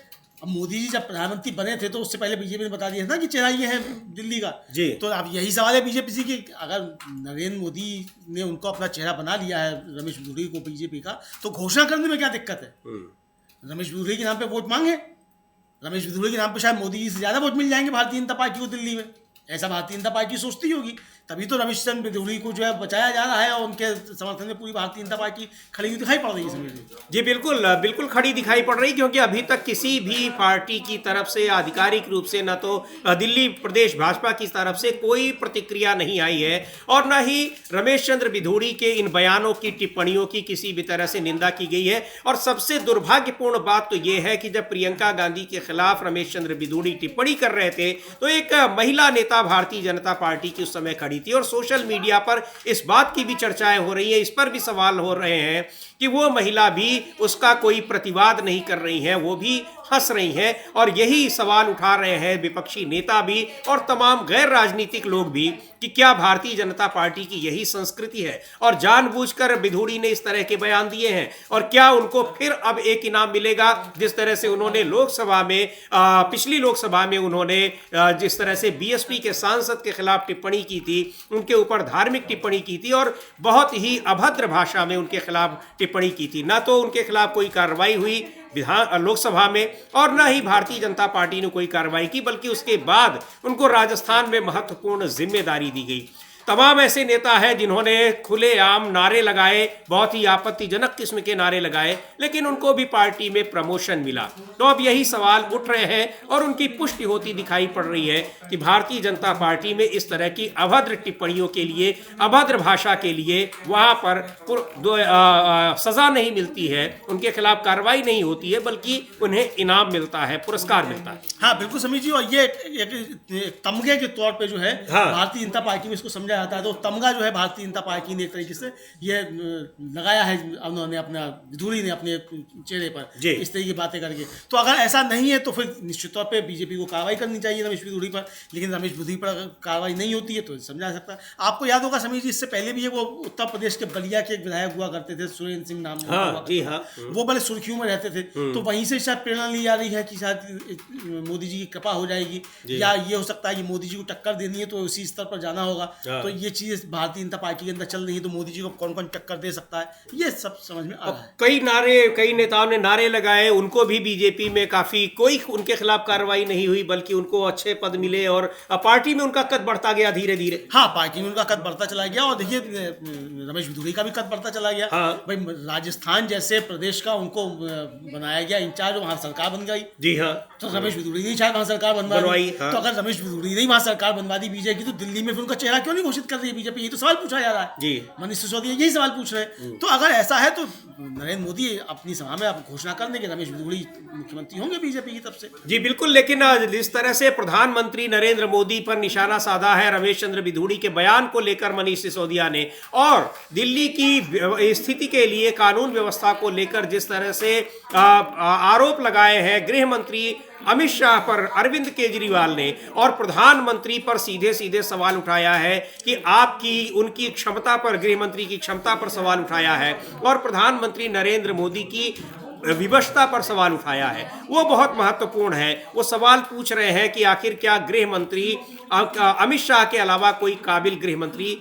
Speaker 2: अब मोदी जी जब प्रधानमंत्री बने थे तो उससे पहले बीजेपी ने बता दिया था कि चेहरा ये है दिल्ली का जी। तो अब यही सवाल है बीजेपी से कि अगर नरेंद्र मोदी ने उनको अपना चेहरा बना लिया है रमेश बिधूड़ी को बीजेपी का, तो घोषणा करने में क्या दिक्कत है? रमेश बिधूड़ी के नाम पे वोट मांगे, रमेश बिधूड़ी के नाम पे शायद मोदी जी से ज्यादा वोट मिल जाएंगे भारतीय जनता पार्टी को दिल्ली में, ऐसा भारतीय जनता पार्टी सोचती होगी। तभी तो रमेश चंद्र बिधूड़ी को जो है बचाया जा रहा है और उनके समर्थन में पूरी भारतीय जनता पार्टी खड़ी हुई दिखाई पड़ रही है समझ लीजिए।
Speaker 1: जी बिल्कुल खड़ी दिखाई पड़ रही, क्योंकि अभी तक किसी भी पार्टी की तरफ से आधिकारिक रूप से न तो दिल्ली प्रदेश भाजपा की तरफ से कोई प्रतिक्रिया नहीं आई है और न ही रमेश चंद्र बिधूड़ी के इन बयानों की, टिप्पणियों की किसी भी तरह से निंदा की गई है। और सबसे दुर्भाग्यपूर्ण बात तो यह है कि जब प्रियंका गांधी के खिलाफ रमेश चंद्र बिधूड़ी टिप्पणी कर रहे थे तो एक महिला नेता भारतीय जनता पार्टी की उस समय खड़ी थी और सोशल मीडिया पर इस बात की भी चर्चाएं हो रही है, इस पर भी सवाल हो रहे हैं कि वो महिला भी उसका कोई प्रतिवाद नहीं कर रही हैं, वो भी हंस रही हैं। और यही सवाल उठा रहे हैं विपक्षी नेता भी और तमाम गैर राजनीतिक लोग भी कि क्या भारतीय जनता पार्टी की यही संस्कृति है और जानबूझकर बिधूड़ी ने इस तरह के बयान दिए हैं और क्या उनको फिर अब एक इनाम मिलेगा जिस तरह से उन्होंने लोकसभा में, पिछली लोकसभा में उन्होंने जिस तरह से बीएसपी के सांसद के खिलाफ टिप्पणी की थी, उनके ऊपर धार्मिक टिप्पणी की थी और बहुत ही अभद्र भाषा में उनके खिलाफ टिप्पणी की थी। ना तो उनके खिलाफ कोई कार्रवाई हुई लोकसभा में और न ही भारतीय जनता पार्टी ने कोई कार्रवाई की, बल्कि उसके बाद उनको राजस्थान में महत्वपूर्ण जिम्मेदारी दी गई। तमाम ऐसे नेता हैं जिन्होंने खुलेआम नारे लगाए, बहुत ही आपत्तिजनक किस्म के नारे लगाए, लेकिन उनको भी पार्टी में प्रमोशन मिला। तो अब यही सवाल उठ रहे हैं और उनकी पुष्टि होती दिखाई पड़ रही है कि भारतीय जनता पार्टी में इस तरह की अभद्र टिप्पणियों के लिए, अभद्र भाषा के लिए वहां पर सजा नहीं मिलती है, उनके खिलाफ कार्रवाई नहीं होती है, बल्कि उन्हें इनाम मिलता है, पुरस्कार मिलता है।
Speaker 2: हाँ बिल्कुल समीर जी, और ये एक तमगे के तौर पे जो है भारतीय जनता पार्टी में इसको समझा जाता है। तो तमगा जो है भारतीय जनता पार्टी ने एक तरीके से ये लगाया है उन्होंने अपना बिधूड़ी ने अपने चेहरे पर इस तरह की बातें करके। तो अगर ऐसा नहीं है तो फिर निश्चित तौर पे बीजेपी को कार्रवाई करनी चाहिए रमेश बिधूड़ी पर, लेकिन रमेश बिधूड़ी पर अगर कार्रवाई नहीं होती है तो समझा सकता है। आपको याद होगा समीर जी, इससे पहले भी वो उत्तर प्रदेश के बलिया के एक विधायक हुआ करते थे, सुरेंद्र सिंह नाम वो बड़े सुर्खियों में रहते थे। तो वहीं से शायद प्रेरणा ली जा रही है कि शायद मोदी जी की कृपा हो जाएगी या ये हो सकता है कि मोदी जी को टक्कर देनी है तो उसी स्तर पर जाना होगा। तो ये चीज भारतीय जनता पार्टी के अंदर चल रही है, तो मोदी जी को कौन कौन टक्कर दे सकता है, ये सब समझ में आ रहा है।
Speaker 1: कई नेताओं ने नारे लगाए, उनको भी बीजेपी में काफी कोई उनके खिलाफ कार्रवाई नहीं हुई, बल्कि उनको अच्छे पद मिले और पार्टी में उनका कद बढ़ता गया धीरे धीरे।
Speaker 2: हाँ, पार्टी में उनका कद बढ़ता चला गया, और देखिए रमेश बिधूड़ी का भी कद बढ़ता चला गया। भाई राजस्थान जैसे प्रदेश का उनको बनाया गया इंचार्ज, वहां सरकार बन गई।
Speaker 1: जी हाँ,
Speaker 2: तो रमेश बिधूड़ी ने शायद वहां सरकार बनवाई। तो अगर रमेश बिधूड़ी ने वहां सरकार बनवा दी बीजेपी, तो दिल्ली में फिर उनका चेहरा क्यों नहीं घोषित कर रही है बीजेपी? ये तो सवाल पूछा जा रहा है
Speaker 1: जी।
Speaker 2: मनीष सिसोदिया यही सवाल पूछ रहे हैं। तो अगर ऐसा है तो नरेंद्र मोदी अपनी सभा में आप घोषणा कर देंगे रमेश बिधूड़ी मुख्यमंत्री होंगे बीजेपी की तरफ से।
Speaker 1: जी बिल्कुल, लेकिन इस तरह से प्रधानमंत्री नरेंद्र मोदी पर निशाना साधा है रमेश चंद्र बिधूड़ी के बयान को लेकर मनीष सिसोदिया ने, और दिल्ली की स्थिति के लिए कानून व्यवस्था को लेकर जिस तरह से आरोप लगाए हैं गृह मंत्री अमित शाह पर अरविंद केजरीवाल ने, और प्रधानमंत्री पर सीधे सीधे सवाल उठाया है कि आपकी उनकी क्षमता पर, गृह मंत्री की क्षमता पर सवाल उठाया है, और प्रधानमंत्री नरेंद्र मोदी की विवशता पर सवाल उठाया है, वो बहुत महत्वपूर्ण है। वो सवाल पूछ रहे हैं कि आखिर क्या गृह मंत्री अमित शाह के अलावा कोई काबिल गृह मंत्री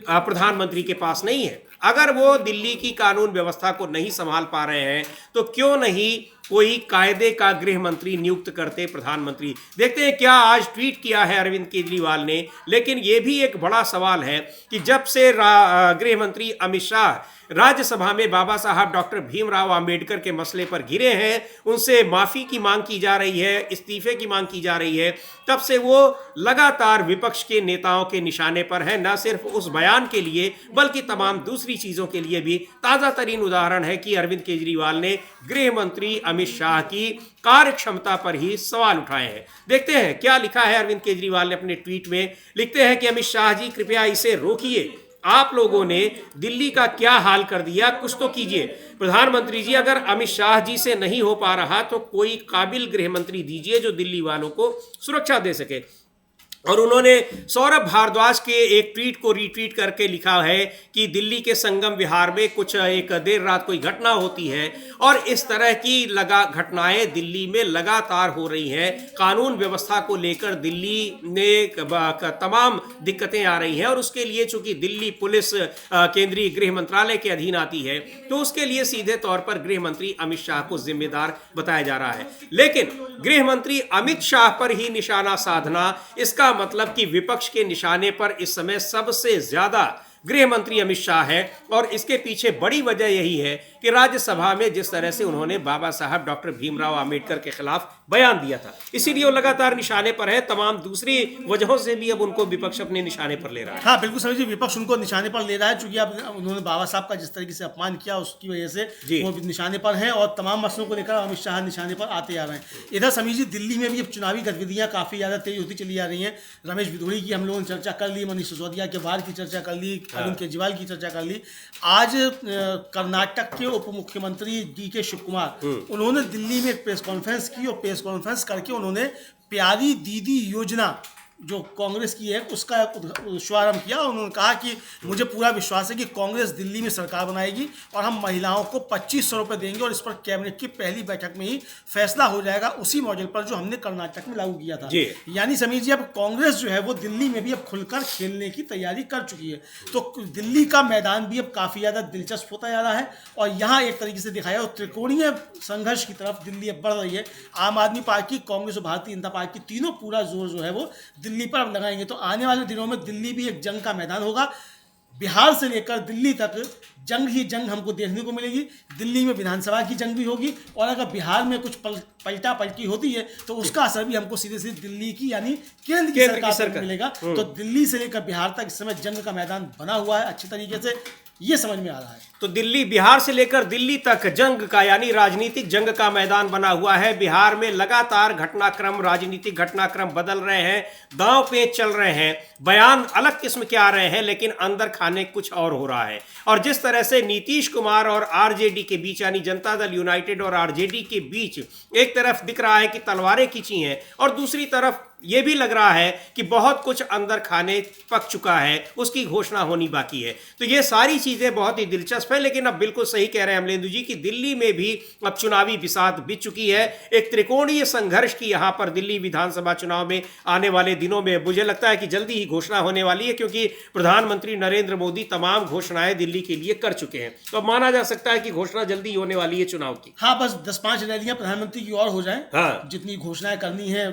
Speaker 1: प्रधानमंत्री के पास नहीं है? अगर वो दिल्ली की कानून व्यवस्था को नहीं संभाल पा रहे हैं तो क्यों नहीं कोई कायदे का गृह मंत्री नियुक्त करते प्रधानमंत्री? देखते हैं क्या आज ट्वीट किया है अरविंद केजरीवाल ने। लेकिन ये भी एक बड़ा सवाल है कि जब से गृह मंत्री अमित शाह राज्यसभा में बाबा साहब डॉक्टर भीमराव अंबेडकर के मसले पर घिरे हैं, उनसे माफी की मांग की जा रही है, इस्तीफे की मांग की जा रही है, तब से वो लगातार विपक्ष के नेताओं के निशाने पर है, न सिर्फ उस बयान के लिए बल्कि तमाम दूसरी चीजों के लिए भी। ताजा तरीन उदाहरण है कि अरविंद केजरीवाल ने गृह मंत्री अमित शाह की कार्य क्षमता पर ही सवाल उठाए हैं। देखते हैं क्या लिखा है अरविंद केजरीवाल ने अपने ट्वीट में। लिखते हैं कि अमित शाह जी कृपया इसे रोकिए, आप लोगों ने दिल्ली का क्या हाल कर दिया, कुछ तो कीजिए। प्रधानमंत्री जी, अगर अमित शाह जी से नहीं हो पा रहा तो कोई काबिल गृह मंत्री दीजिए जो दिल्ली वालों को सुरक्षा दे सके। और उन्होंने सौरभ भारद्वाज के एक ट्वीट को रीट्वीट करके लिखा है कि दिल्ली के संगम विहार में कुछ एक देर रात कोई घटना होती है, और इस तरह की घटनाएं दिल्ली में लगातार हो रही हैं। कानून व्यवस्था को लेकर दिल्ली में तमाम दिक्कतें आ रही हैं, और उसके लिए चूंकि दिल्ली पुलिस केंद्रीय गृह मंत्रालय के अधीन आती है, तो उसके लिए सीधे तौर पर गृह मंत्री अमित शाह को जिम्मेदार बताया जा रहा है। लेकिन गृह मंत्री अमित शाह पर ही निशाना साधना, इसका मतलब कि विपक्ष के निशाने पर इस समय सबसे ज्यादा गृह मंत्री अमित शाह है। और इसके पीछे बड़ी वजह यही है कि राज्यसभा में जिस तरह से उन्होंने बाबा साहब डॉक्टर भीमराव अंबेडकर के खिलाफ बयान दिया था, इसीलिए वो लगातार निशाने पर है। तमाम दूसरी वजहों से भी अब उनको विपक्ष अपने निशाने पर ले रहा है।
Speaker 2: हाँ बिल्कुल समझिए, विपक्ष उनको निशाने पर ले रहा है, चूंकि अब उन्होंने बाबा साहब का जिस तरीके से अपमान किया उसकी वजह से वो निशाने पर हैं, और तमाम मसलों को लेकर अमित शाह निशाने पर आते जा रहे हैं। इधर समझिए दिल्ली में भी अब चुनावी गतिविधियां काफी ज्यादा तेज होती चली जा रही हैं। रमेश बिधूड़ी की हम लोगों ने चर्चा कर ली, मनीष सिसोदिया के बाहर की चर्चा कर ली, अरविंद केजरीवाल की चर्चा कर ली। आज कर्नाटक के उप मुख्यमंत्री DK शिव कुमार, उन्होंने दिल्ली में एक प्रेस कॉन्फ्रेंस की, और प्रेस कॉन्फ्रेंस करके उन्होंने प्यारी दीदी योजना जो कांग्रेस की है उसका शुभारंभ किया। उन्होंने कहा कि मुझे पूरा विश्वास है कि कांग्रेस दिल्ली में सरकार बनाएगी, और हम महिलाओं को 2500 रुपये देंगे, और इस पर कैबिनेट की पहली बैठक में ही फैसला हो जाएगा, उसी मॉडल पर जो हमने कर्नाटक में लागू किया था। यानी समझिए अब कांग्रेस जो है वो दिल्ली में भी अब खुलकर खेलने की तैयारी कर चुकी है। तो दिल्ली का मैदान भी अब काफ़ी ज़्यादा दिलचस्प होता जा रहा है, और यहाँ एक तरीके से दिखाया और त्रिकोणीय संघर्ष की तरफ दिल्ली अब बढ़ रही है। आम आदमी पार्टी, कांग्रेस और भारतीय जनता पार्टी तीनों पूरा जोर जो है वो दिल्ली पर अब लगाएंगे। तो आने वाले दिनों में दिल्ली भी एक जंग का मैदान होगा। बिहार से लेकर दिल्ली तक जंग ही जंग हमको देखने को मिलेगी। दिल्ली में विधानसभा की जंग भी होगी, और अगर बिहार में कुछ पलटा पलटी होती है तो उसका असर भी हमको सीधे सीधे दिल्ली की यानी केंद्र की सरकार पर मिलेगा। तो दिल्ली से लेकर बिहार तक इस समय जंग का मैदान बना हुआ है अच्छी तरीके से, ये समझ में आ रहा है।
Speaker 1: तो दिल्ली, बिहार से लेकर दिल्ली तक जंग का यानी राजनीतिक जंग का मैदान बना हुआ है। बिहार में लगातार घटनाक्रम, राजनीतिक घटनाक्रम बदल रहे हैं, दांव पेच चल रहे हैं, बयान अलग किस्म के आ रहे हैं, लेकिन अंदर खाने कुछ और हो रहा है। और जिस तरह से नीतीश कुमार और आरजेडी के बीच यानी जनता दल यूनाइटेड और आरजेडी के बीच एक तरफ दिख रहा है कि तलवारें खींची हैं, और दूसरी तरफ ये भी लग रहा है कि बहुत कुछ अंदर खाने पक चुका है, उसकी घोषणा होनी बाकी है। तो ये सारी चीज़ें बहुत ही दिलचस्प है। लेकिन अब बिल्कुल सही कह रहे हैं अमलेंदु जी कि दिल्ली में भी अब चुनावी बिसात बीत चुकी है। एक त्रिकोणीय संघर्ष की यहाँ पर दिल्ली विधानसभा चुनाव में आने वाले दिनों में मुझे लगता है कि जल्दी ही घोषणा होने वाली है, क्योंकि प्रधानमंत्री नरेंद्र मोदी तमाम घोषणाएं दिल्ली के लिए कर चुके हैं। तो अब माना जा सकता है कि घोषणा जल्दी होने वाली है चुनाव की।
Speaker 2: हाँ, बस 10-5 रैलियां प्रधानमंत्री की और हो जाएं।
Speaker 1: हाँ,
Speaker 2: जितनी घोषणाएं करनी है,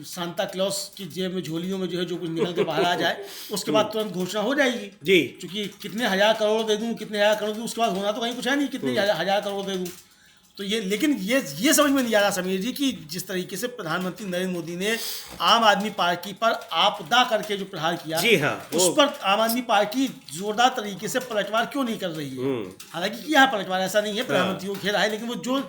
Speaker 2: सांता क्लॉस की जेब में, झोलियों में जो है जो कुछ निकल के बाहर आ जाए, उसके बाद तुरंत घोषणा हो जाएगी
Speaker 1: जी।
Speaker 2: क्योंकि कितने हजार करोड़ दे दूं, कितने हजार करोड़ दूं, उसके बाद होना तो कहीं कुछ है नहीं, कितने हजार करोड़ दे दूं। तो ये, लेकिन ये समझ में नहीं आ रहा समीर जी कि जिस तरीके से प्रधानमंत्री नरेंद्र मोदी ने आम आदमी पार्टी पर आपदा करके जो प्रहार किया,
Speaker 1: जी हाँ,
Speaker 2: उस पर आम आदमी पार्टी जोरदार तरीके से पलटवार क्यों नहीं कर रही है। हालांकि किया है पलटवार, ऐसा नहीं है, प्रधानमंत्री को घेरा है, लेकिन वो जो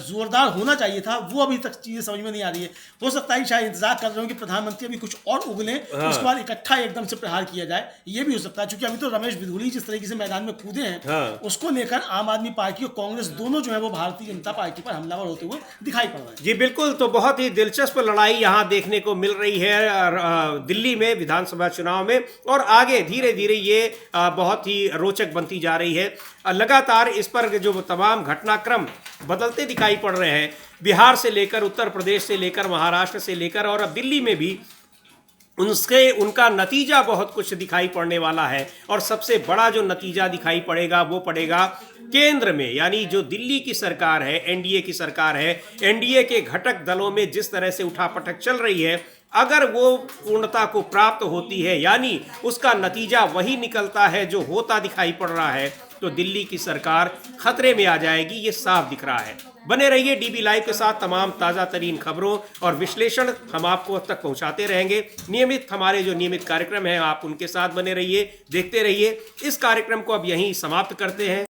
Speaker 2: जोरदार होना चाहिए था वो अभी तक चीजें समझ में नहीं आ रही है। हो सकता है शायद इंतजार कर रहे हो कि प्रधानमंत्री अभी कुछ और उगले, उसके बाद इकट्ठा एकदम से प्रहार किया जाए, ये भी हो सकता है। क्योंकि अभी तो रमेश बिधूड़ी जिस तरीके से मैदान में कूदे हैं, उसको लेकर आम आदमी पार्टी और कांग्रेस दोनों जो है वो भारतीय जनता पार्टी पर हमलावर होते हुए दिखाई पड़ रहा है।
Speaker 1: जी बिल्कुल। तो बहुत ही दिलचस्प लड़ाई यहाँ देखने को मिल रही है दिल्ली में विधानसभा चुनाव में, और आगे धीरे धीरे ये बहुत ही रोचक बनती जा रही है। लगातार इस पर जो तमाम घटनाक्रम बदलते दिखाई पड़ रहे हैं, बिहार से लेकर उत्तर प्रदेश से लेकर महाराष्ट्र से लेकर और अब दिल्ली में भी उनका नतीजा बहुत कुछ दिखाई पड़ने वाला है। और सबसे बड़ा जो नतीजा दिखाई पड़ेगा वो पड़ेगा केंद्र में, यानी जो दिल्ली की सरकार है, एनडीए की सरकार है, एनडीए के घटक दलों में जिस तरह से उठापटक चल रही है, अगर वो पूर्णता को प्राप्त होती है, यानी उसका नतीजा वही निकलता है जो होता दिखाई पड़ रहा है, तो दिल्ली की सरकार खतरे में आ जाएगी, ये साफ दिख रहा है। बने रहिए डीबी लाइव के साथ, तमाम ताज़ा तरीन खबरों और विश्लेषण हम आपको तक पहुंचाते रहेंगे। नियमित हमारे जो नियमित कार्यक्रम हैं आप उनके साथ बने रहिए, देखते रहिए। इस कार्यक्रम को अब यहीं समाप्त करते हैं।